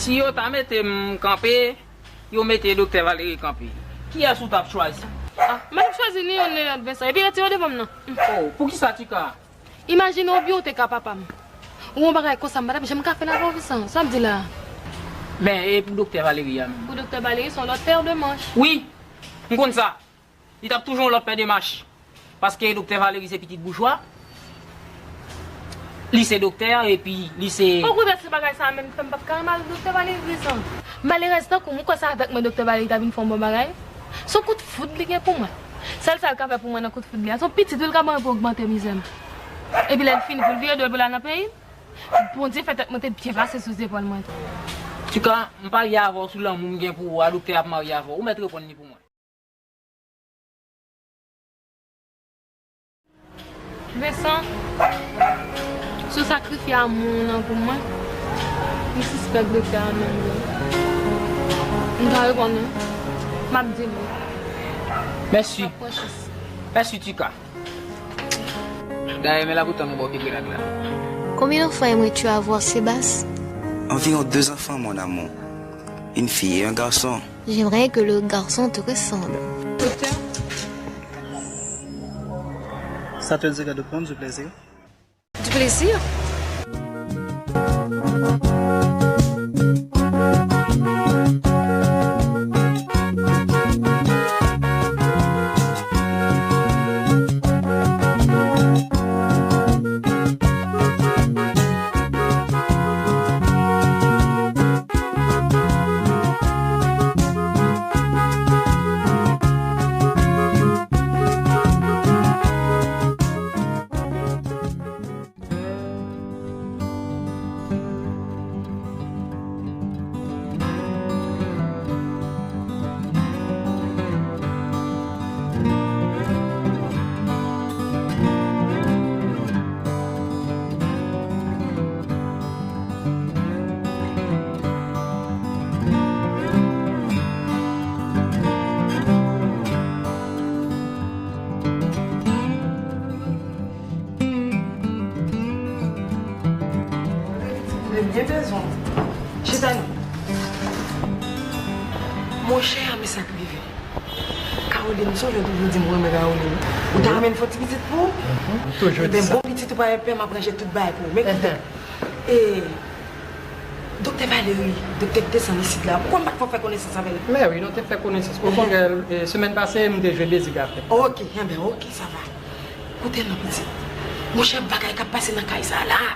Si yo t'a mette campé, yo mette docteur Valérie campé. Qui est sous ta choisi? Ah, mais choisi ni on est adversaire. Et puis retirez de moi. Oh, pour qui ça tu cas? Imagine au bio t'es papa. Ou on va comme ça madame, j'aime faire la confiance. Ça me dit là. Mais et pour docteur Valérie pour docteur Valérie son l'autre paire de manches. Oui. On compte ça. Il tape toujours l'autre paire de manches. Parce que docteur Valérie c'est petit bourgeois. Lycée docteur et puis lycée. Pourquoi c'est pas ça même temps pas carrément docteur Valérie ça. Malheureusement comment ça avec mon docteur Valérie t'as une forme bon bagage. Son coup de foot lié pour moi. Celle ça qu'a fait pour moi un coup de foot lié. Son petit tout le gamin pour augmenter mes aimes. Et puis là il finit pour le virer de la pays. Bon Dieu fait monter pied passer sous épaule moi. Tu quand on pas y avoir sous l'amour gain pour adopter à marier avant ou mettre répondre pour moi. Vincent, ce sacrifice à mon pour moi, je suspecte de faire un homme. Je vais répondre. Je vais dire. Merci. Merci, Tika. D'ailleurs, mais la bouton est beaucoup plus là. Combien d'enfants aimerais-tu avoir, Sébastien? Environ 2 enfants, mon amour. Une fille et un garçon. J'aimerais que le garçon te ressemble. Docteur? Ça te dirait de prendre du plaisir? Du plaisir? Bien besoin. Chétane. Mon cher, mais ça privé. Caroline, je vais vous dire, moi, Caroline. Vous t'as ramené une petite visite pour? Toujours dit ça. Bon petit, tu vas faire ma branche toute baille pour. Mais et docteur Valérie, docteur descend ici là. Pourquoi on ne peut pas faire connaissance avec elle? Mais oui, nous avons fait connaissance. Au fond, la semaine passée, nous avons joué des cigares. Ok, ok, ça va. Écoutez, ma petite. Mon cher bagay qui a passé dans le cas là.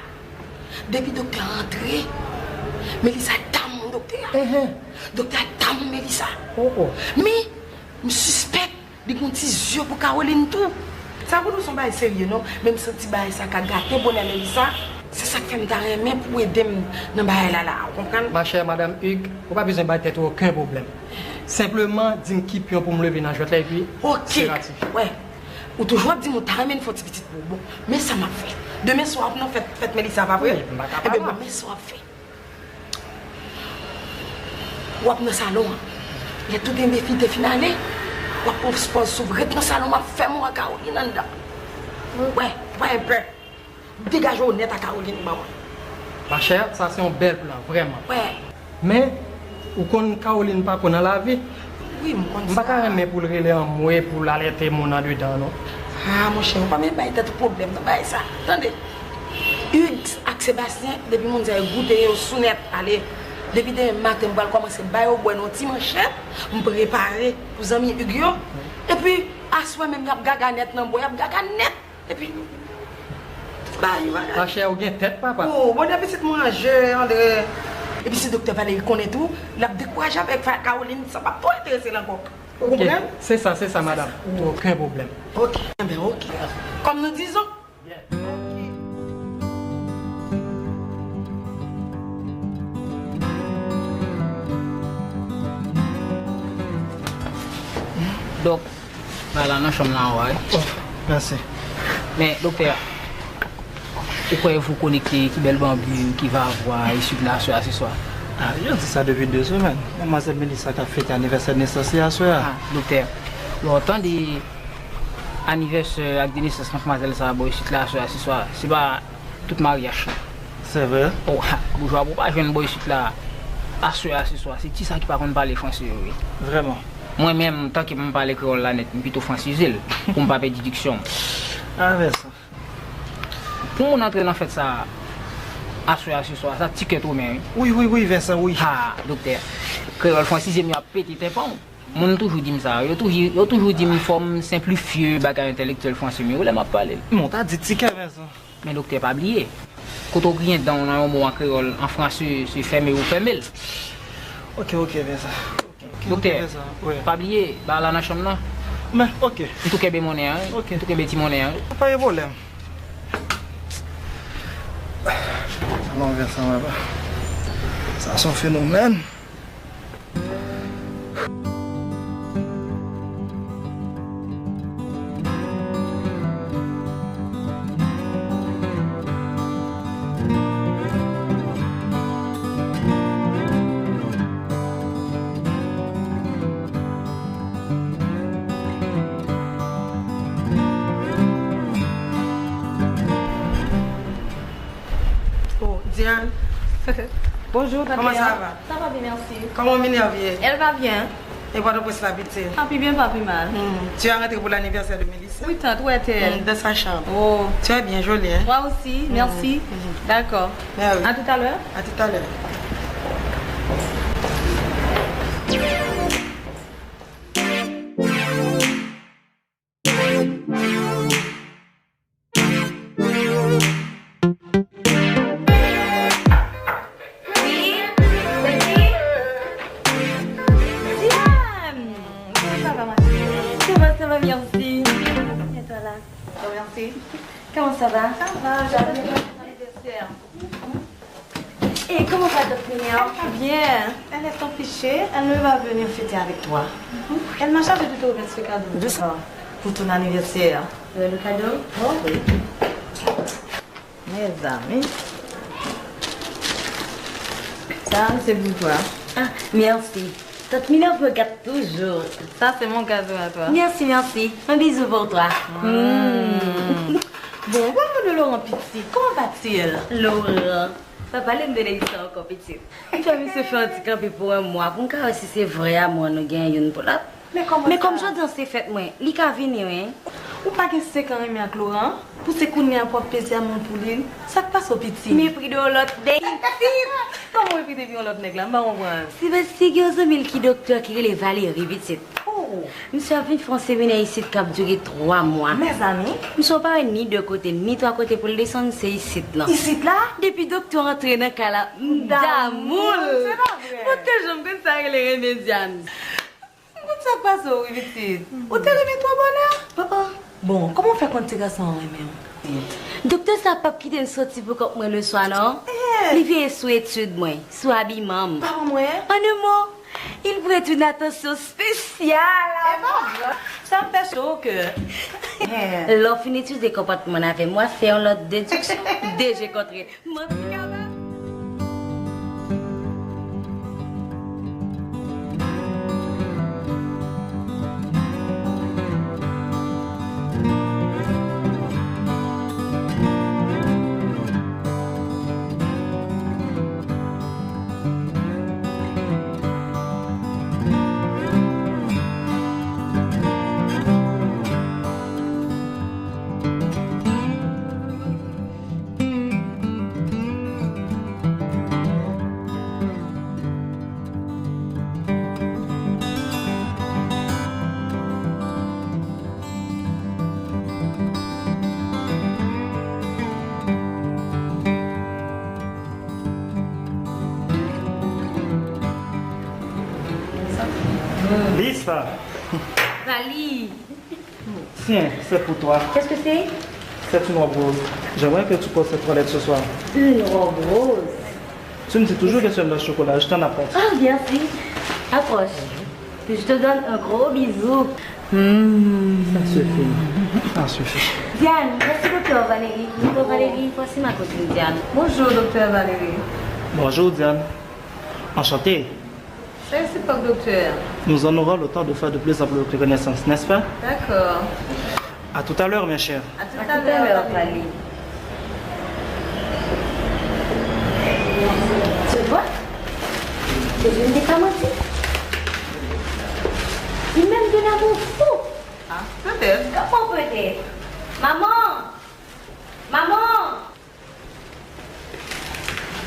Depuis le docteur est entré, Mélissa dame mon docteur. Docteur dame Mélissa. Mais, je suspecte de mon petit yeux pour Caroline tout. Ça vous nous sommes pas sérieux, non? Même si petit bail ça a gâté bonne Mélissa, c'est ça qui fait me main pour aider dans bail là. Vous comprenez? Ma chère madame Hugues, vous pas besoin de battre aucun problème. Simplement, dis-moi qui pion pour me lever dans la joie et puis. Ok. Ouais. Ou toujours dire que tu as une petite pour bon. Mais ça m'a fait. Demain soir, nous faites Mélissa, pas vrai? Eh bien, demain soir, fait. Ou dans le salon, il y a tout un défi de finale. Ou pour sport s'ouvrir dans le salon, m'a fait moi Caroline en dedans. Ouais, un peu. Dégage honnête à Caroline, maman. Ma chère, ça c'est un bel plan, vraiment. Ouais. Mais, ou qu'on Caroline pas qu'on a la vie? Oui, je ne peux pas aimer pour le relais en moi pour l'alerter mon âme dedans, non? Ah, mon cher, on ne peut pas mettre de problème dans ça. Attendez. Hugues et Sébastien, depuis que j'ai goûté au sounette, allez, depuis le matin, je vais commencer à faire un petit manchette, je vais préparer pour les amis Hugues. Et puis, à soi même, il y a gaga net, il y a gaga net. Et puis, ma chère, vous avez tête, papa? Oh, bon appétit de manger, André. Et puis si le docteur Valérie connaît tout, il a découragé avec Caroline, ça ne va pas intéresser encore. Vous comprenez? C'est ça, madame. Aucun problème. Ok, bien, ok. Comme nous disons. Donc, voilà, nous sommes là, ouais. Oh, merci. Mais, docteur, pourquoi vous connectez qui belle bambou qui va avoir issu de la soirée ce soir? Ah, je dis ça depuis 2 semaines. Mademoiselle Mélissa qui a fêté l'anniversaire de naissance hier soir. Ah, docteur, l'autant des anniversaires avec des naissances mademoiselle ça va ici là ce soir, c'est pas tout mariage. C'est vrai? Oh, bourgeois, pour pas jeune boy ici là. ce soir, c'est qui ça qui parle parler français, oui. Vraiment. Moi-même, tant que je parle créole là net, je suis plutôt francisé, pour ne pas perdre déduction. Ah, mais ça. Pour mon entrée dans fait ça, ce soir, ça ticket ou même. Oui, Vincent, oui. Ah, docteur, créole francisé, il y a petit temps. Moi, toujours dit ça. Il a toujours dit une forme simplifiée, bagage intellectuel français, mais où m'a parlé. Mon t'as dit ticket, Vincent. Mais docteur, pas oublier. Quand on vient dans un mot en créole, en français, c'est fermé ou fermé. Ok, Vincent. Docteur, pas oublier, là dans la chambre là. Mais ok. Tout est bien monnaie, tout est petit monnaie. Pas de problème. Non, Vincent, ça c'est un phénomène. Diane. Bonjour, Tatiana. Comment ça va? Ça va bien, merci. Comment Minerve? Elle va bien. Et quoi de plus la petite? Pas plus bien, pas plus mal. Tu es rentrée pour l'anniversaire de Mélissa? Oui, tante, où est-elle? De sa chambre. Oh. Tu es bien jolie, hein? Moi aussi, merci. D'accord. À tout à l'heure. À tout à l'heure. Comment ça va? Ça va, j'avais l'anniversaire. Et comment va votre mère? Bien. Elle est empêchée, elle ne va venir fêter avec toi. Elle m'a chargé de t'ouvrir ce cadeau. Juste pour ton anniversaire. Le cadeau? Oh oui. Mes amis. Ça, c'est pour toi. Ah, merci. Tante Minerve me gâte toujours. Ça, c'est mon cadeau à toi. Merci. Un bisou pour toi. Bon, parle de Laurent Petit. Comment va-t-il? Laurent. Papa, l'aime de l'histoire encore petite. Tu as vu se faire un petit campé pour un mois. Pour me si c'est vrai, moi, nous gagnons une pour là. Mais comme j'entends ces fêtes, moi, il va venir, hein? Ou pas que c'est quand même avec Laurent? Pour ce qu'on a pour plaisir à mon poulet, ça te passe au petit. Mépris de l'autre nègre. Comment mépris de l'autre nègre là? C'est parce que y a un mille qui docteur qui est Valérie petite. Monsieur a venu français venir ici qui a duré 3 mois. Mes amis? Nous ne sommes pas ni 2 côtés, ni 3 côtés pour le descendre, c'est ici là. Ici là? Depuis docteur rentré dans le cas là, d'amour. C'est pas vrai. Pour que je me connaisse ça les remédianes. Comment ça passe au petit? Où t'es remis toi bonheur? Papa. Bon, comment faire quand tu es garçon remis? Docteur ça pas quitter une sortie pour comme moi le soir non? Il vient sous étude moi, sous habillement. Pas moi? En un mot. Il prête une attention spéciale. Ça me fait chaud que. Leur finiture des comportements avec moi, faire l'autre déduction. Déjà contre. Lisa. Vali. Tiens, c'est pour toi. Qu'est-ce que c'est? C'est une robe rose. J'aimerais que tu portes cette toilette ce soir. Une robe rose? Tu me dis toujours que tu aimes le chocolat, je t'en apporte. Ah, merci. Approche. Puis je te donne un gros bisou. Ça suffit. Ça suffit. Diane, merci docteur Valérie. Docteur Valérie, voici ma copine Diane. Bonjour docteur Valérie. Bonjour Diane. Enchanté. C'est pas docteur. Nous en aurons le temps de faire de plus amples reconnaissances, n'est-ce pas? D'accord. À tout à l'heure, mes chers. À tout à l'heure, Valérie. C'est toi? Que je ne t'ai pas menti. Il m'aime de l'amour fou. Ah, peut-être. Comment peut-être? Maman! Maman!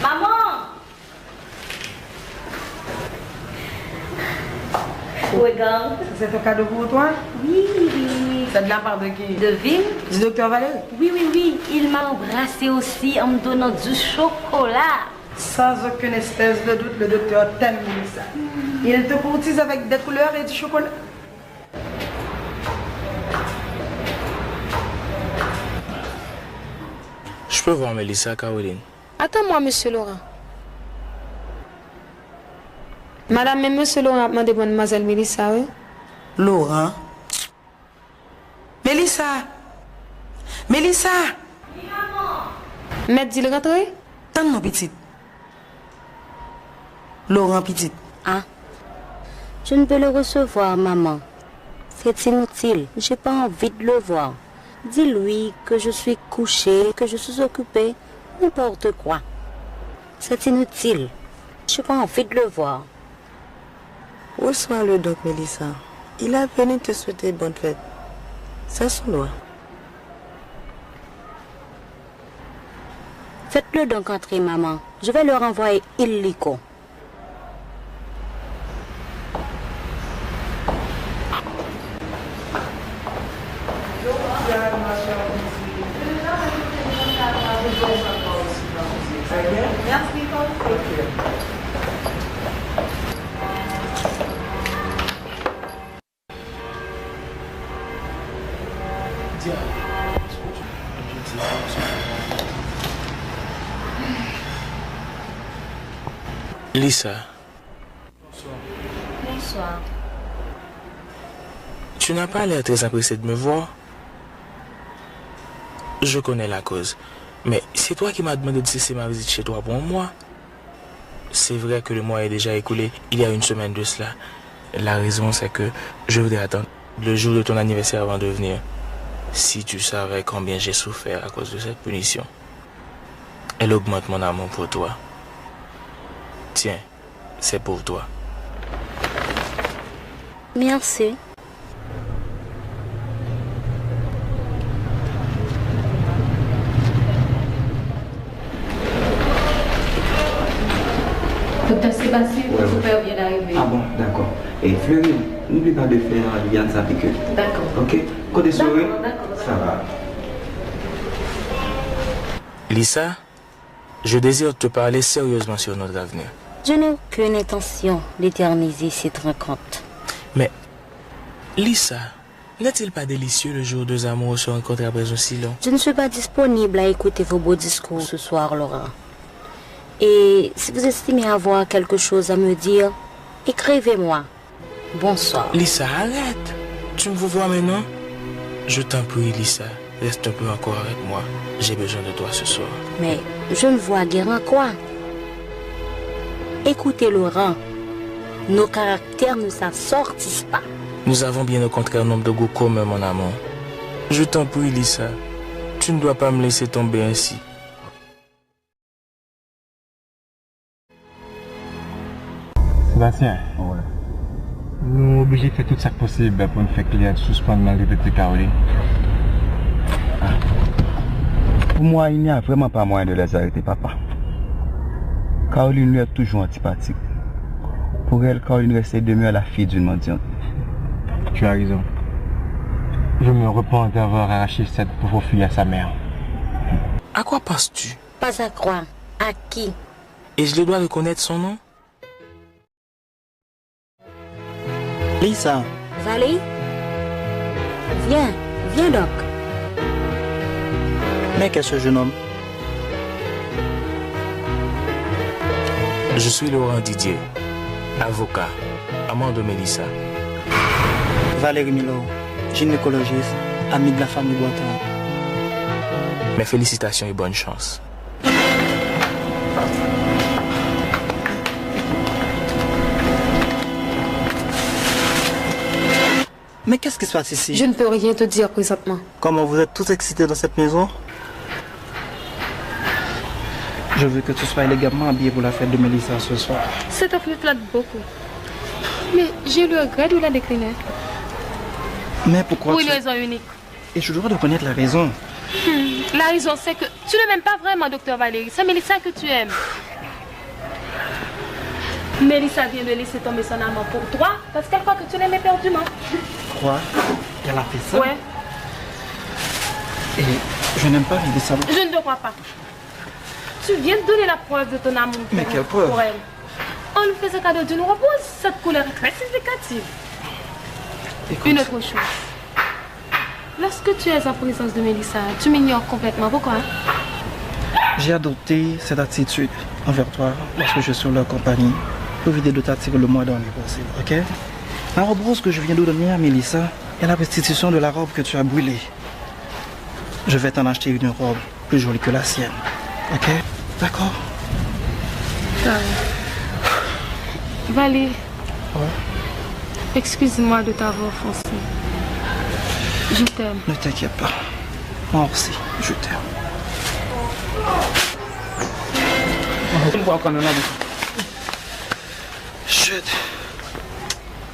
Maman! Regarde. C'est un cadeau pour toi? Oui, oui. C'est de la part de qui? De Vim. Du docteur Valérie? Oui, oui, oui. Il m'a embrassé aussi en me donnant du chocolat. Sans aucune espèce de doute, le docteur t'aime, Mélissa. Il te courtise avec des couleurs et du chocolat. Je peux voir Mélissa, Caroline? Attends-moi, monsieur Laurent. Madame et monsieur Laurent a demandé pour mademoiselle Mélissa, oui? Laurent? Mélissa! Mélissa! Maître dit le rentrer? Tant non, petite. Laurent, petite. Ah, je ne peux le recevoir, maman. C'est inutile. J'ai pas envie de le voir. Dis-lui que je suis couchée, que je suis occupée, n'importe quoi. C'est inutile. Je n'ai pas envie de le voir. Reçois-le donc, Mélissa. Il a venu te souhaiter bonne fête. C'est son loi. Faites-le donc entrer, maman. Je vais le renvoyer illico. Lisa. Bonsoir. Tu n'as pas l'air très empressé de me voir. Je connais la cause. Mais c'est toi qui m'as demandé de cesser ma visite chez toi pour un mois. C'est vrai que le mois est déjà écoulé, il y a une semaine de cela. La raison, c'est que je voudrais attendre le jour de ton anniversaire avant de venir. Si tu savais combien j'ai souffert à cause de cette punition. Elle augmente mon amour pour toi. Tiens, c'est pour toi. Merci. Docteur Sébastien, le super vient d'arriver. Ah bon, d'accord. Et Fleury, n'oublie pas de faire Liliane sa piqûre. D'accord. Ok? Côté souris, D'accord. ça va. Lisa, je désire te parler sérieusement sur notre avenir. Je n'ai aucune intention d'éterniser cette rencontre. Mais, Lisa, n'est-il pas délicieux le jour où deux amoureux se rencontrent après un si long? Je ne suis pas disponible à écouter vos beaux discours ce soir, Laurent. Et si vous estimez avoir quelque chose à me dire, écrivez-moi. Bonsoir. Lisa, arrête. Tu me vois maintenant? Je t'en prie, Lisa. Reste un peu encore avec moi. J'ai besoin de toi ce soir. Mais je ne vois guère en quoi. Écoutez, Laurent, nos caractères ne s'assortissent pas. Nous avons bien au contraire un nombre de goûts communs, mon amour. Je t'en prie, Lisa. Tu ne dois pas me laisser tomber ainsi. Sébastien, nous sommes obligés de faire tout ça possible pour nous faire clair de suspendre l'arrivée de Caroline. Pour moi, il n'y a vraiment pas moyen de les arrêter, papa. Caroline lui est toujours antipathique. Pour elle, Caroline reste et demeure la fille d'une mendiante. Tu as raison. Je me repens d'avoir arraché cette pauvre fille à sa mère. À quoi penses-tu? Pas à croire. À qui? Et je le dois reconnaître son nom? Lisa. Valérie? Viens donc. Mais qu'est-ce que ce jeune homme? Je suis Laurent Didier, avocat, amant de Mélissa. Valérie Milo, gynécologiste, ami de la famille Boitan. Mes félicitations et bonne chance. Mais qu'est-ce qui se passe ici? Je ne peux rien te dire présentement. Comment vous êtes tous excités dans cette maison? Je veux que tu sois élégamment habillé pour la fête de Mélissa ce soir. Cette offre me flatte beaucoup. Mais j'ai le regret de la décliner. Mais pourquoi Pour une raison unique. Et je dois connaître la raison. La raison, c'est que tu ne m'aimes pas vraiment, docteur Valérie. C'est Mélissa que tu aimes. Mélissa vient de laisser tomber son amour pour toi parce qu'elle croit que tu l'aimais perdument. Quoi? Elle a fait ça? Ouais. Et je n'aime pas Mélissa. Je ne te crois pas. Tu viens de donner la preuve de ton amour Mais quelle preuve? pour elle. On lui faisait cadeau d'une repose. Cette couleur est très significative. Écoute. Une autre chose. Lorsque tu es en présence de Mélissa, tu m'ignores complètement. Pourquoi? J'ai adopté cette attitude envers toi lorsque je suis en leur compagnie pour éviter de t'attirer le moins d'ennui possible, ok? La robe rose que je viens de donner à Mélissa est la restitution de la robe que tu as brûlée. Je vais t'en acheter une robe plus jolie que la sienne, ok? D'accord? Valérie. Ouais? Excuse-moi de t'avoir offensé. Je t'aime. Ne t'inquiète pas. Moi aussi, je t'aime. Chut.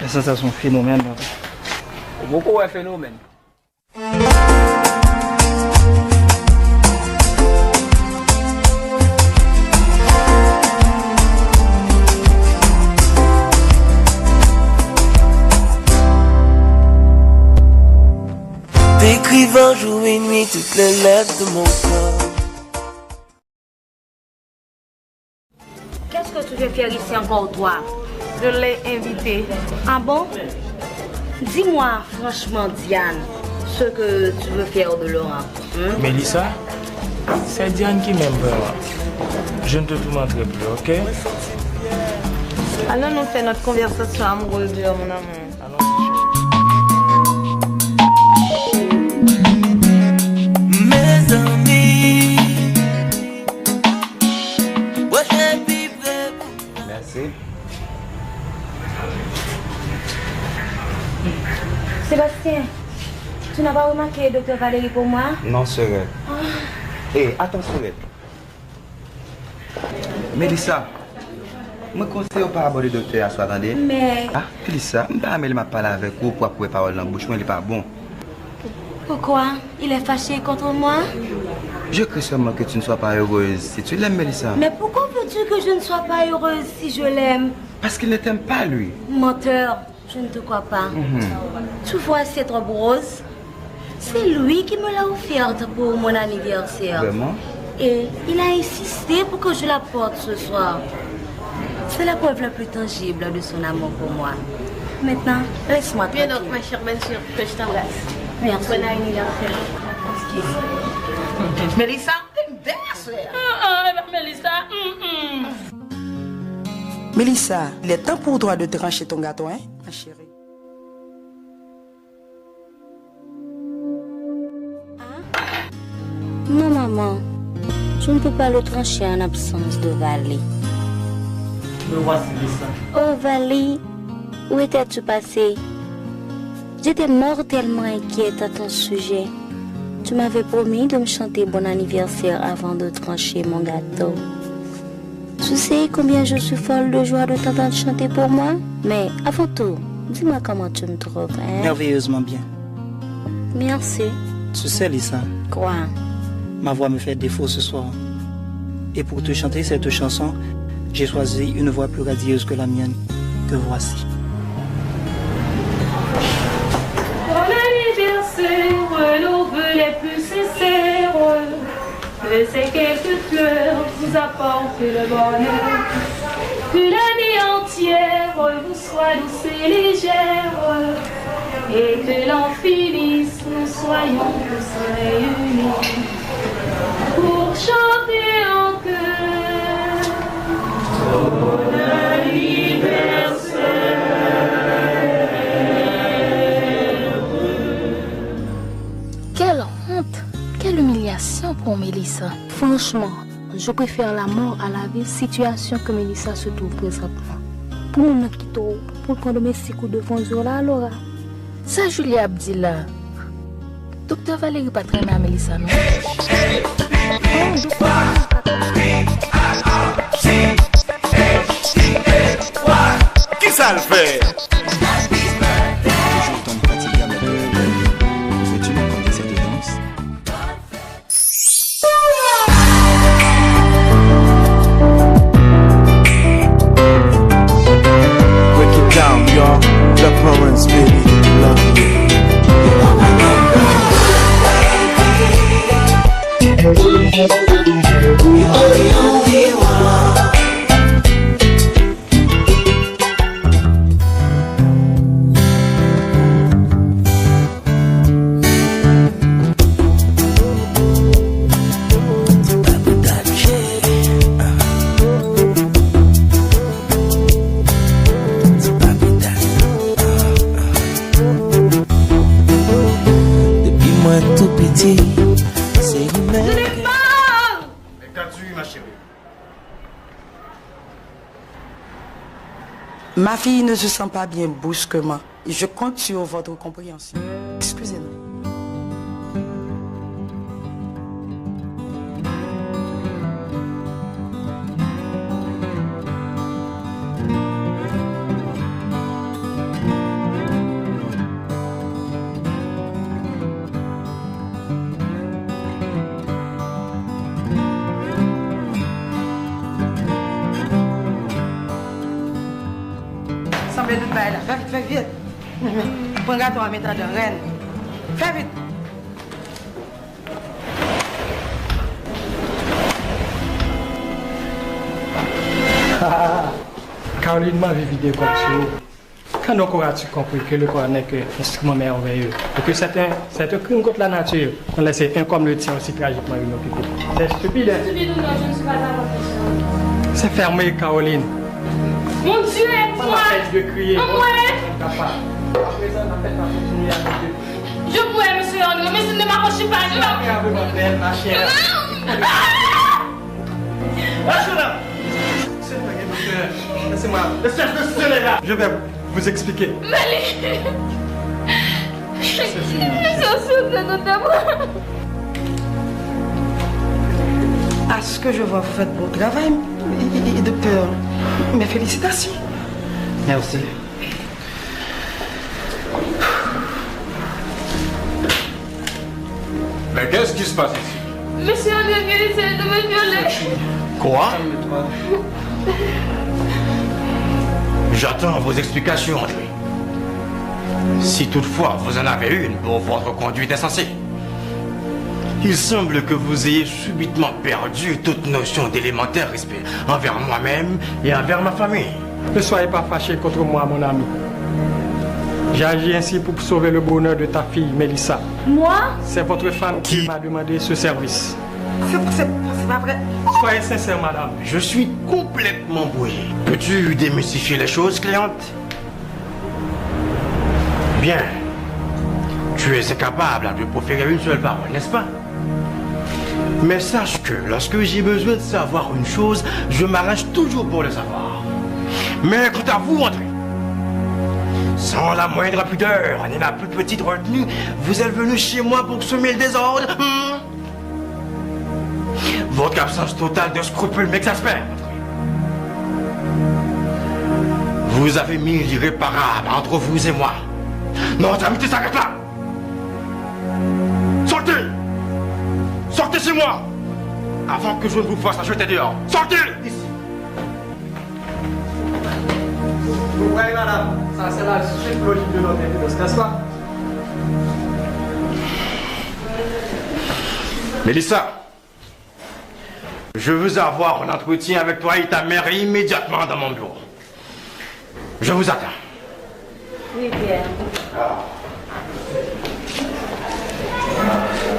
Et ça, c'est son phénomène. Beaucoup un phénomène. T'écrivant jour et nuit toutes les lettres de mon corps. Qu'est-ce que tu veux faire ici encore, toi? Je l'ai invité. Ah bon? Dis-moi franchement, Diane, ce que tu veux faire de Laurent. Mélissa, c'est Diane qui m'aime vraiment. Je ne te tourmenterai plus, ok? Allons nous faire notre conversation amoureuse, mon amour. Mes amis, moi je vivrai. Merci. Sébastien, tu n'as pas remarqué docteur Valérie pour moi? Non, Sorette. Hé, attends, Sorette. Mélissa, je conseille pas aborder le docteur à soi, attendez. Mais... Ah, Mélissa, je ne vais pas parler avec vous pour pouvoir parler dans la bouche, mais il n'est pas bon. Pourquoi? Il est fâché contre moi? Je crains seulement que tu ne sois pas heureuse si tu l'aimes, Mélissa. Mais pourquoi veux-tu que je ne sois pas heureuse si je l'aime? Parce qu'il ne t'aime pas, lui. Menteur, je ne te crois pas. Tu vois cette robe rose? C'est lui qui me l'a offerte pour mon anniversaire. Vraiment? Et il a insisté pour que je la porte ce soir. C'est la preuve la plus tangible de son amour pour moi. Maintenant, laisse-moi tranquille. Bien donc, ma chère, bien sûr, que je t'embrasse. Merci. Bon anniversaire. Mélissa, t'es une belle. Mélissa. Mélissa, il est temps pour toi de trancher ton gâteau, hein, ma chérie. Non, maman. Je ne peux pas le trancher en absence de Valérie. Me voici, Mélissa. Oh, Valérie, où étais-tu passé? J'étais mortellement inquiète à ton sujet. Tu m'avais promis de me chanter bon anniversaire avant de trancher mon gâteau. Tu sais combien je suis folle de joie de t'entendre chanter pour moi? Mais avant tout, dis-moi comment tu me trouves, hein? Merveilleusement bien. Merci. Tu sais, Lisa. Quoi? Ma voix me fait défaut ce soir. Et pour te chanter cette chanson, j'ai choisi une voix plus radieuse que la mienne. Que voici. Bon anniversaire, nos vœux les plus sincères. Que ces quelques fleurs vous apportent le bonheur. Que l'année entière vous soit douce et légère. Et que l'an finisse, nous soyons tous réunis. Pour chanter en chœur. Bon anniversaire. Quelle honte, quelle humiliation pour Mélissa. Franchement, je préfère la mort à la vie, situation que Mélissa se trouve présentement. Pour nous quitter, pour prendre mes coups de vent là, Laura. Ça, Julie Abdila. Docteur Valérie pas très à Mélissa, non? Oh, docteur Valérie pas Qui ça le fait? Je tombe fatigable de veux-tu me raconter cette danse? Break it down, y'all. The Prince, baby. Love you. Depuis moi tout petit, c'est humain. Mais qu'as-tu, ma chérie? Ma fille ne se sent pas bien brusquement. Je compte sur votre compréhension. Excusez-nous. Semblez tout bail là. Fais vite, fais vite. Prends un gâteau à mettre dans reine. Fais vite. Caroline m'avait vidé comme ça. Quand encore as-tu compris que le corps n'est qu'un instrument merveilleux et que c'est un crime contre la nature qu'on laisse un comme le tien aussi tragiquement inoccupé? C'est stupide, hein? Stupide ou non, je ne suis pas d'accord avec ça. C'est fermé, Caroline. Mon Dieu, aide-moi! De crier. Moi! À présent, la fête va continuer avec eux. Je pourrais, monsieur André, mais je ne m'approche pas. Je vais... Ma chère. Laissez-moi. Laissez-moi. Je vais vous expliquer. Mali! C'est sûr que nous t'aimerons. À ce que je vois, vous faites beau travail, docteur. Mes félicitations. Merci. Mais qu'est-ce qui se passe ici? Monsieur André vient essayer de me violer. Quoi? J'attends vos explications, André. Si toutefois vous en avez une pour votre conduite insensée. Il semble que vous ayez subitement perdu toute notion d'élémentaire respect envers moi-même et envers ma famille. Ne soyez pas fâché contre moi, mon ami. J'ai agi ainsi pour sauver le bonheur de ta fille, Mélissa. Moi? C'est votre femme qui m'a demandé ce service. C'est pas vrai. Soyez sincère, madame. Je suis complètement brouillé. Peux-tu démystifier les choses, cliente? Bien. Tu es incapable de proférer une seule parole, n'est-ce pas? Mais sache que lorsque j'ai besoin de savoir une chose, je m'arrache toujours pour le savoir. Mais quant à vous, André, sans la moindre pudeur ni la plus petite retenue, vous êtes venu chez moi pour semer le désordre. Votre absence totale de scrupules m'exaspère. Vous avez mis l'irréparable entre vous et moi. Notre amitié s'arrête là. Sortez! Sortez chez moi! Avant que je ne vous fasse jeter dehors. Sortez! Ici. Vous voyez, madame, ça c'est la suite logique de notre évidence, n'est-ce pas? Mélissa, je veux avoir un entretien avec toi et ta mère immédiatement dans mon bureau. Je vous attends. Oui, Pierre.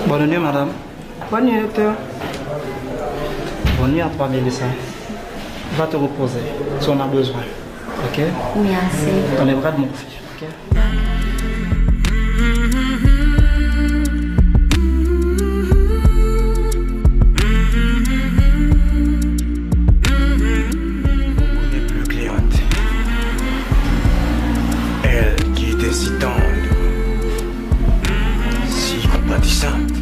Bonne nuit, madame. Bonne nuit, docteur. Bonne nuit à toi, Mélissa. Va te reposer si on a besoin. Ok? Merci. Dans les bras de mon fils. Ok? Si tendre, si compatissante.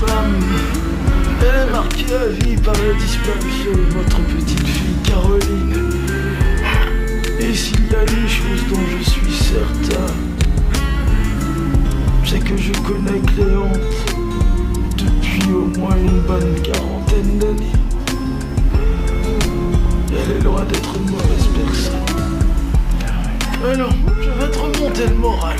femme. Elle est marquée à vie par la disparition de votre petite fille Caroline. Et s'il y a une chose dont je suis certain, c'est que je connais Cléante depuis au moins une bonne quarantaine d'années. Elle est loin d'être une mauvaise personne. Alors, je vais te remonter le moral.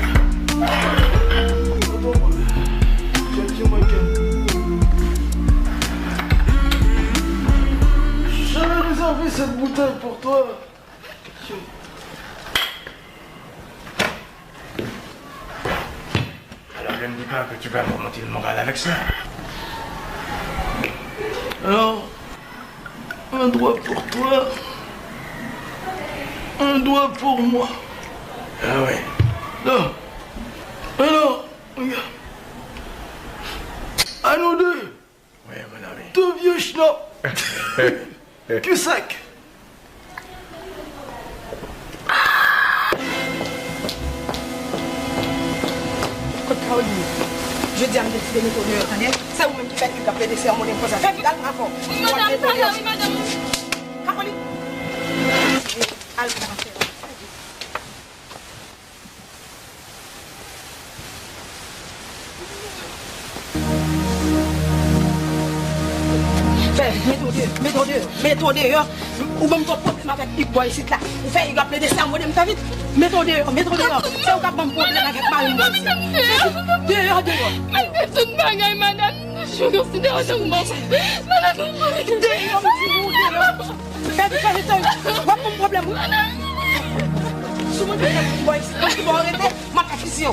J'avais réservé cette bouteille pour toi. Alors je ne dis pas que tu vas me remonter le moral avec ça. Alors, un doigt pour toi, un doigt pour moi. Ah ouais. Non. Alors, regarde. À nous deux. Oui, mon ami. Deux vieux schnapps. Que sac. Écoute, Caroline, je dis à me décider de méthode, attendez. C'est vous-même qui faites une capée de cérémonie pour ça. Faites le rapport. Madame, Caroline. Allez, mets-toi dehors, ou même ton problème avec Big Boy ici là. Ou fait, il va appeler des sermons de ma vie. Mets-toi dehors. C'est un problème avec Marine. Dehors. C'est une bagaille, madame. Je considère que c'est mort. Madame, dehors. Fais mon problème. Si je Big Boy ici, tu vas arrêter ma question.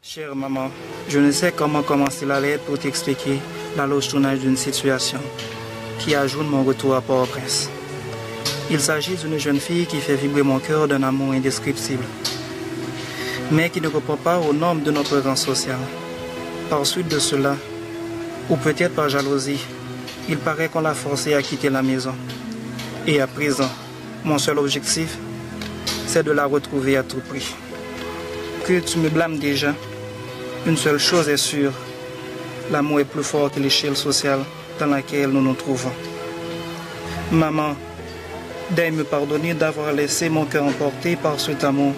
Chère maman, je ne sais comment commencer la lettre pour t'expliquer la loge tournage d'une situation qui ajoute mon retour à Port-au-Prince. Il s'agit d'une jeune fille qui fait vibrer mon cœur d'un amour indescriptible, mais qui ne répond pas aux normes de notre rang social. Par suite de cela, ou peut-être par jalousie, il paraît qu'on l'a forcée à quitter la maison. Et à présent, mon seul objectif, c'est de la retrouver à tout prix. Que tu me blâmes déjà, une seule chose est sûre, l'amour est plus fort que l'échelle sociale dans laquelle nous nous trouvons. Maman, daigne me pardonner d'avoir laissé mon cœur emporter par cet amour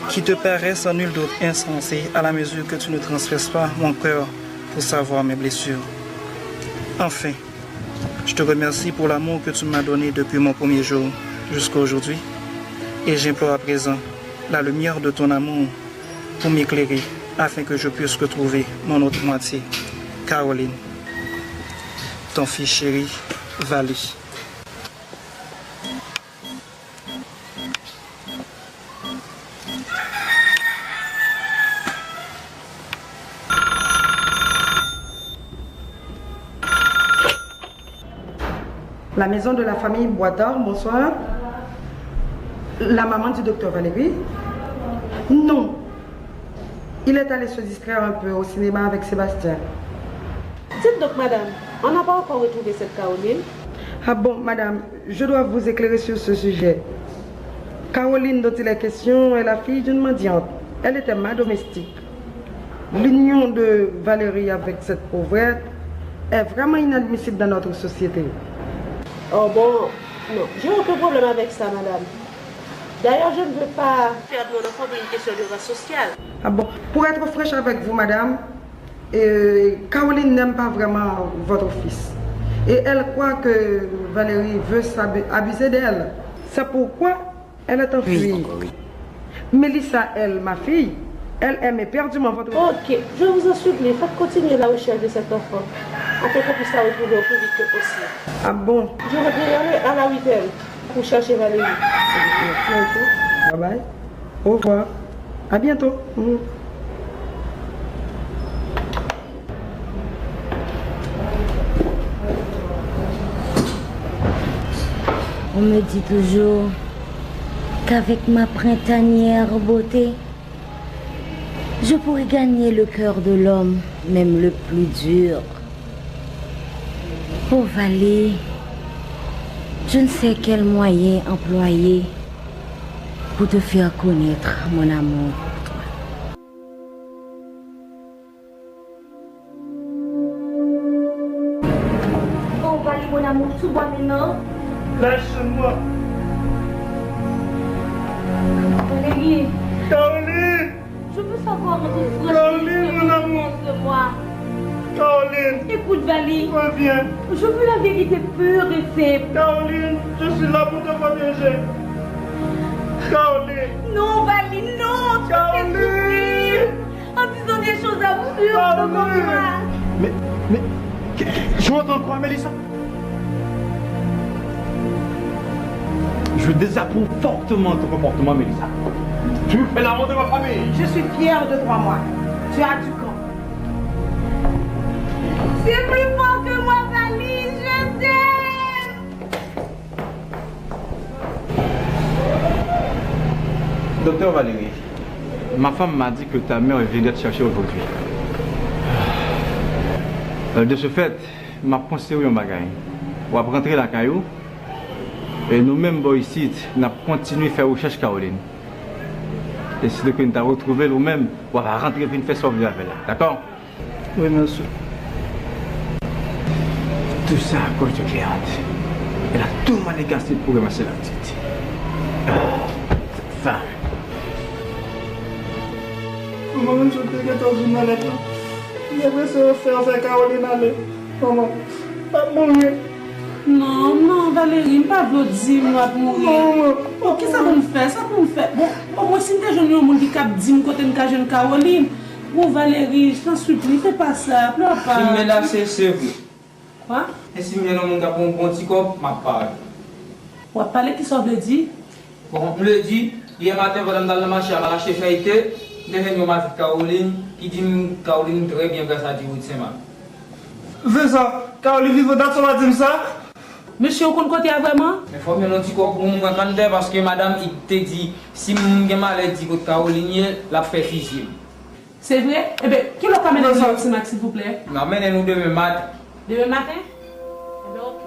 qui te paraît sans nul doute insensé à la mesure que tu ne transgresses pas mon cœur pour savoir mes blessures. Enfin, je te remercie pour l'amour que tu m'as donné depuis mon premier jour jusqu'à aujourd'hui et j'implore à présent la lumière de ton amour pour m'éclairer afin que je puisse retrouver mon autre moitié, Caroline. Ton fils chéri, Vali. La maison de la famille Boitard, bonsoir. La maman du docteur Valérie? Non. Il est allé se distraire un peu au cinéma avec Sébastien. Dites donc, madame, on n'a pas encore retrouvé cette Caroline? Ah bon, madame, je dois vous éclairer sur ce sujet. Caroline dont il est question est la fille d'une mendiante. Elle était ma domestique. L'union de Valérie avec cette pauvrette est vraiment inadmissible dans notre société. Oh bon, non, j'ai aucun problème avec ça, madame. D'ailleurs, je ne veux pas perdre mon enfant pour une question de race sociale. Ah bon, pour être franche avec vous, madame, Caroline n'aime pas vraiment votre fils. Et elle croit que Valérie veut abuser d'elle. C'est pourquoi elle est enfuie. Oui. Mélissa, elle, ma fille, elle aime éperdument votre... Ok, je vous en supplie, faites continuer la recherche de cet enfant. Afin qu'on puisse la retrouver au plus vite que possible. Ah bon? Je reviendrai à la 8h pour chercher Valérie. Bye bye. Au revoir. À bientôt. On me dit toujours qu'avec ma printanière beauté, je pourrais gagner le cœur de l'homme, même le plus dur. Oh Valé, je ne sais quel moyen employer pour te faire connaître mon amour pour toi. Oh Valé, mon amour, tu vois maintenant? Lâche-moi. Valérie. Caroline. Je veux savoir notre Caroline, mon amour. De moi. Caroline. Écoute, Valérie. Reviens. Je veux la vérité pure et simple. Caroline, je suis là pour te protéger. Caroline. Non, Valérie, non. Caroline. En disant des choses absurdes comme moi. Mais, je m'entends quoi, Mélissa? Je désapprouve fortement ton comportement, Mélissa. Tu me fais la honte de ma famille. Je suis fière de toi, moi. Tu as du camp. C'est plus fort que moi, Valérie. Je t'aime. Docteur Valérie, ma femme m'a dit que ta mère vient te chercher aujourd'hui. De ce fait, m'a pensé au magasin. On va rentrer dans la caillou. Et nous-mêmes, ici, nous continué à faire recherche Caroline. Et si nous avons retrouvé nous-mêmes, on va rentrer et faire sauver avec elle. D'accord? Oui, monsieur. Tout ça à cause de cliente. Elle a tout manigancé pour ramasser la petite. Cette femme. Maman, je te get dans une mallette là. J'aimerais se faire Caroline aller. Maman, pas mourir. Non, non, Valérie, pas dire moi pour mourir. Ok, ça va me faire, ça va me faire. Bon, au moins si tu es jeune, il y a un monde qui cap dit côté de jeune Caroline. Bon, Valérie, je t'en supplie, fais pas ça, pleure pas. Si mais là, c'est vrai. Quoi? Et si mais non, mon gars, pour un bon petit corps, ma parle. On va parler qui sort de dit? Bon, on me le dit, hier matin, madame dans le marché, elle m'a acheté feuilleté. Devant ma fille Caroline, qui dit Caroline très bien grâce à Dieu, c'est ma. C'est ça, Caroline vive dans son matin ça. Monsieur, vous comptez vraiment? Mais il faut bien un petit corps pour moi parce que madame, il te dit, si je maladie que Caroline, la fait fusiller. C'est vrai? Eh bien, qui l'a amené dans le cinéma, s'il vous plaît? Amenez-nous demain matin. Demain matin? Eh bien, ok.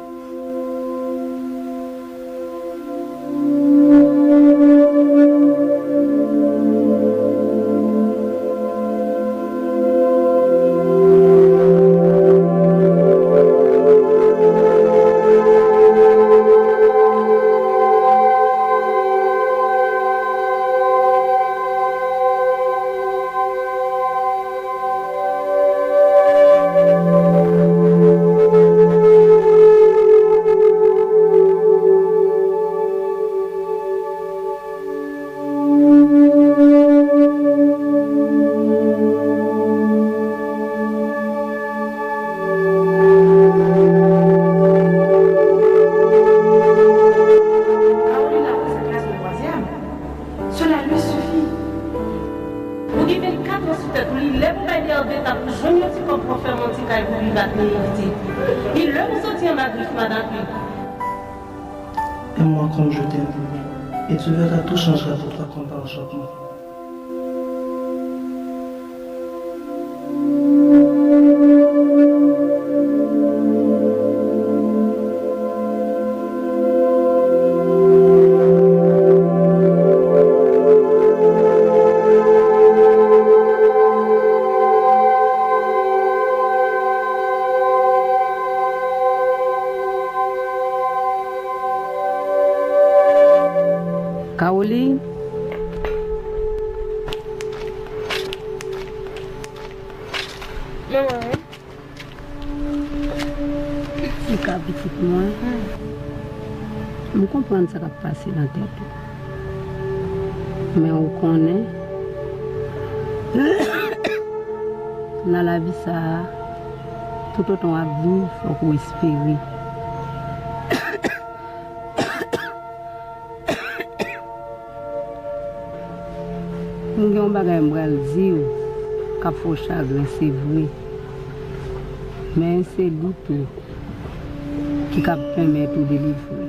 Aime-moi comme je t'aime. Et tu verras, tout changera pour toi comme par enchantement. Caroline. Maman. Si ka petit moi, je comprends ce qui a passé dans la tête. Mais on connaît. Dans la vie, ça, tout autant à vivre, il faut espérer. Nous avons des choses qui font chagrin, c'est vrai. Mais c'est lui qui permet de délivrer.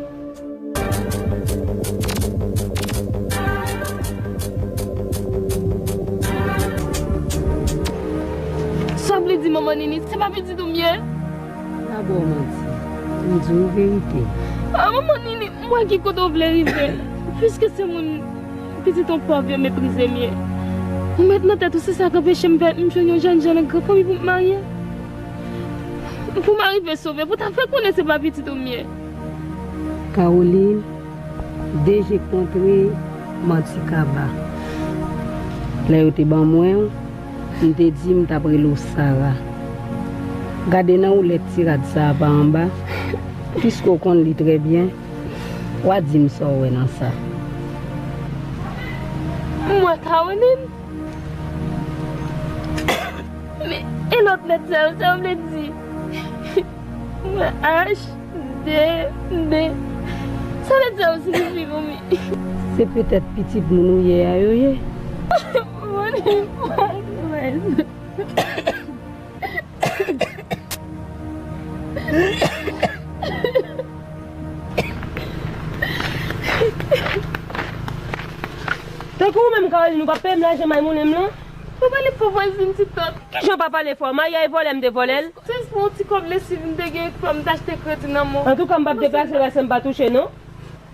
Ça veut dire, maman Nini, c'est pas petit ou mieux? D'abord, je dis une vérité. Ah, maman Nini, moi qui compte au arriver, puisque c'est mon petit ton pauvre vieux mépriser mieux. Maintenant, c'est ça qui empêche de me faire une jeune pour me marier. Pour m'arriver à sauver, pour t'en faire connaître, c'est pas petit ou mieux. Caroline, dès que j'ai rencontré Mantikaba, là où j'étais ban moi, je t'ai dit que j'avais pris Sarah. Regardez où les tirades ça en bas, puisqu'on connaît très bien, on va dire ça dans ça. Moi, Caroline? Mais, et l'autre lettre, ça me dit. H-D-D. Ça veut dire aussi que je suis vomi. C'est peut-être petit pour nous hier. T'as quoi même Caroline, nous pas payer l'argent maïmoun là? Papa les pauvres une petite tante. Qui j'en pas parler fois, Maya et volem de volel. C'est pour petit comme les civils de guerre comme d'acheter crédit dans mon. En tout cas, on va déplacer là, ça me pas toucher non?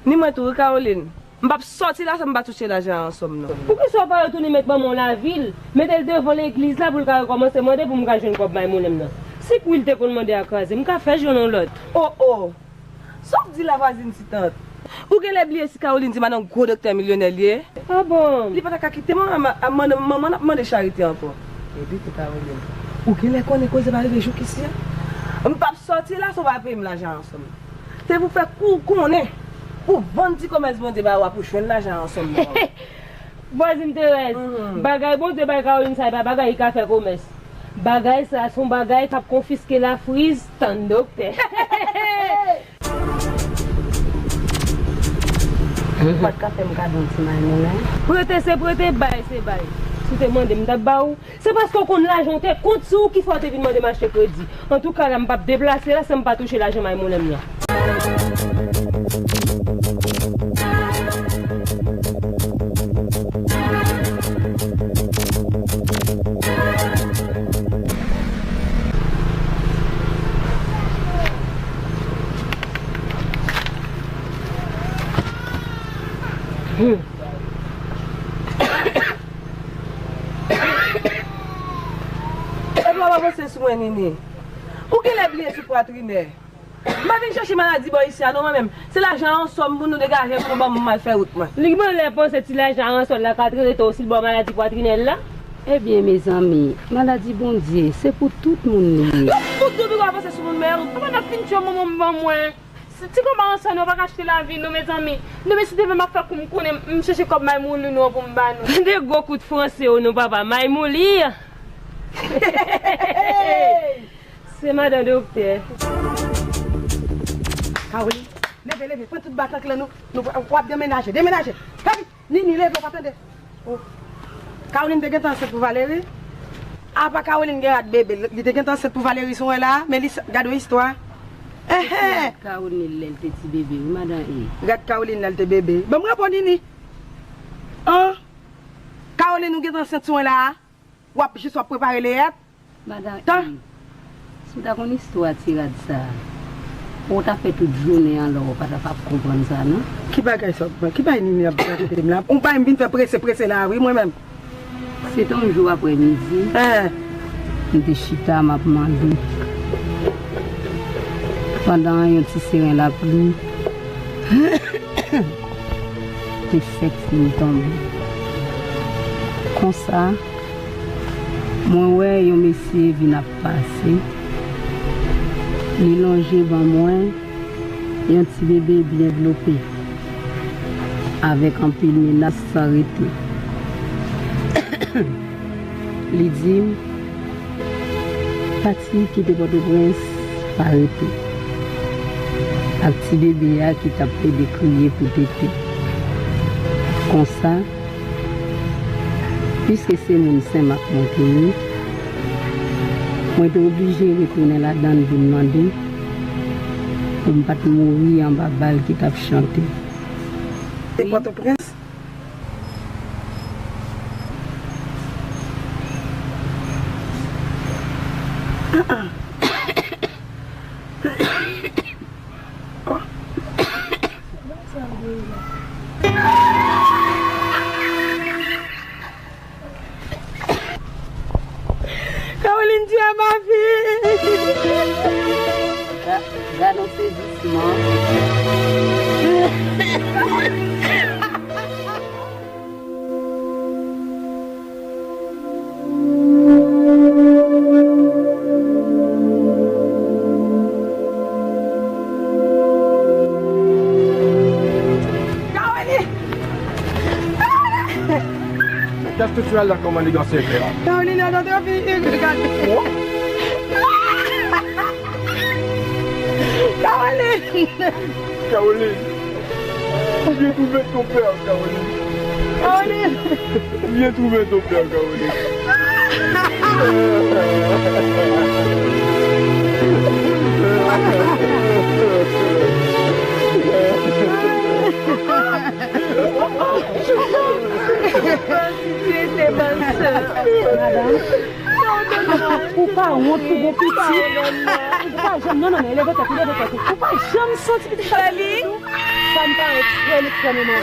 Ni moi tout Caroline. On va sortir là, ça me pas toucher l'argent ensemble non. Pourquoi ça pas retourner mettre maman la ville, mettre devant l'église là pour commencer demander pour me gagner comme maïmoun là. C'est quoi il te pour demander à cause, me ka faire journal l'autre. Oh. Sauf dit la voisine si tante. Ou qu'elle a oublié si Caroline dit maintenant gros docteur millionnaire lié. Ah bon. Il pas qu'à quitter maman n'a demandé charité encore. Et puis Caroline. Ou qu'elle connaît cause va arriver jour ici. On pas sortir là, ça va payer l'argent ensemble. C'est pour faire court qu'on est. Pour vendre du commerce bon débat pour joindre l'argent ensemble. Voisine Thérèse, bagay bon débat Caroline ça pas bagay ka faire commerce. Bagay ça son bagay qui a confisqué la frise tant docteur. Pas de café, je vais prêter, bail, c'est bail. Si tu demandes, c'est parce qu'on compte l'argent, tu compte sur qui faut te demander de m'acheter crédit. En tout cas, je ne vais pas me déplacer là, ça ne va pas toucher l'argent, mais je l'aime. Pour qu'elle ait oublié ce poitrine. Je vais chercher maladie ici à nous-mêmes. C'est l'argent en somme pour nous dégager pour nous mal faire route. Lignement les penses c'est l'argent en somme la quatre est aussi bon maladie poitrine là. Eh bien mes amis, maladie bon Dieu, c'est pour tout le monde. Pour tout le monde va passer sur mon mère. Comment on a fini sur mon moi. Si tu commences ça, nous va acheter la vie, nous, mes amis. Nous, mais si tu veux me faire comme qu'on aime, chercher comme Maïmoun, nous, pour me battre. Des gros coups de français, nous, papa. Maïmoun, lire. C'est madame docteur. Caroline, levez, prends tout le bac là, nous allons déménager. Nini, lève, on attendre. Caroline, tu es enceinte pour Valérie? Ah, pas Caroline, regarde bébé. Tu es enceinte pour Valérie, sont là, mais regarde l'histoire. Caroline, elle était petit bébé, madame. Regarde Caroline, elle était bébé. Ben, me répondre ni. Hein? Caroline, nous sommes enceinte là. Ou je sois préparé les lettres. Madame, si tu as une histoire tirée de ça, on t'a fait toute journée alors, on ne peut pas comprendre ça, non? Qui va faire ça? Qui va venir là? On va venir faire presser là, oui, moi-même. C'est un jour après-midi. Je suis chita, m'a demandé. Pendant un petit serin la pluie, j'ai fait que je tombe. Comme ça, moi, ouais, un monsieur vient passer. Il longe devant moi, et un petit bébé bien développé. Avec un pile menace s'arrêter. Il dit, Pati qui était votre prince, arrêté. Un petit bébé qui t'a fait des crier pour t'aider. Comme ça, puisque c'est mon Saint-Marc Montény, moi j'étais obligé de retourner là-dedans pour demander pour ne pas mourir en bas balle qui t'a chanté. C'est quoi ton prince? Caroline, tu as ma fille. Regarde nos saisissements. Qu'est-ce que tu as là comme un élégant secret? Caroline, elle a ta fille. Regarde. Caroline. Caroline, viens trouver ton père, Caroline. Caroline. Viens trouver ton père, Caroline. Tu étais bonne soeur. Madame. Ou pas honte pour vos petits. Non, elle est votre tête, ou pas jamais senti petite famille. Ça me paraît extrêmement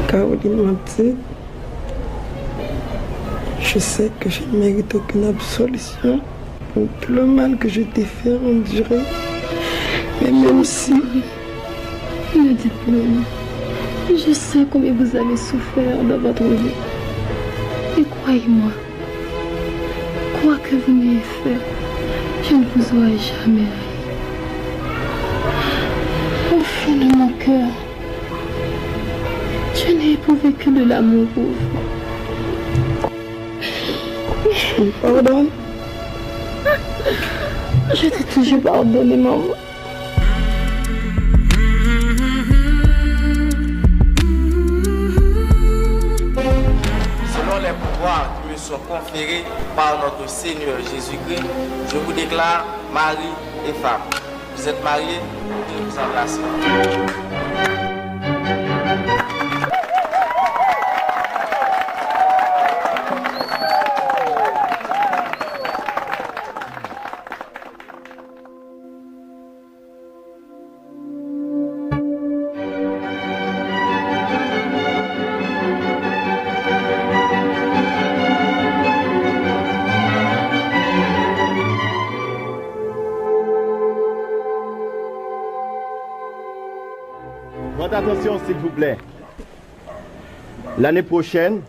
Caroline m'a dit, je sais que je ne mérite aucune absolution pour tout le mal que je t'ai fait endurer. Mais même si... Ne dites-le pas. Je sais combien vous avez souffert dans votre vie. Et croyez-moi, quoi que vous m'ayez fait, je ne vous aurais jamais haï. Au fond de mon cœur, je n'ai éprouvé que de l'amour pour vous. Je me pardonne. Je t'ai toujours pardonné, maman. Selon les pouvoirs qui me bénédiction conférée par notre Seigneur Jésus-Christ, je vous déclare mari et femme. Vous êtes mariés, je vous embrasse. Votre attention, s'il vous plaît. L'année prochaine,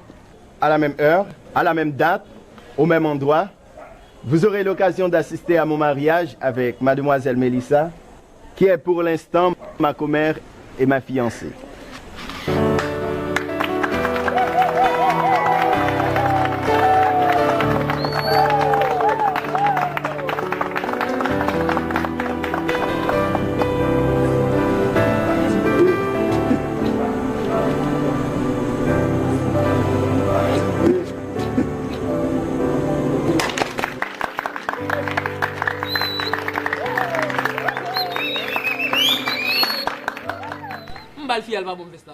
à la même heure, à la même date, au même endroit, vous aurez l'occasion d'assister à mon mariage avec mademoiselle Mélissa, qui est pour l'instant ma commère et ma fiancée. Fille, elle va bon veste.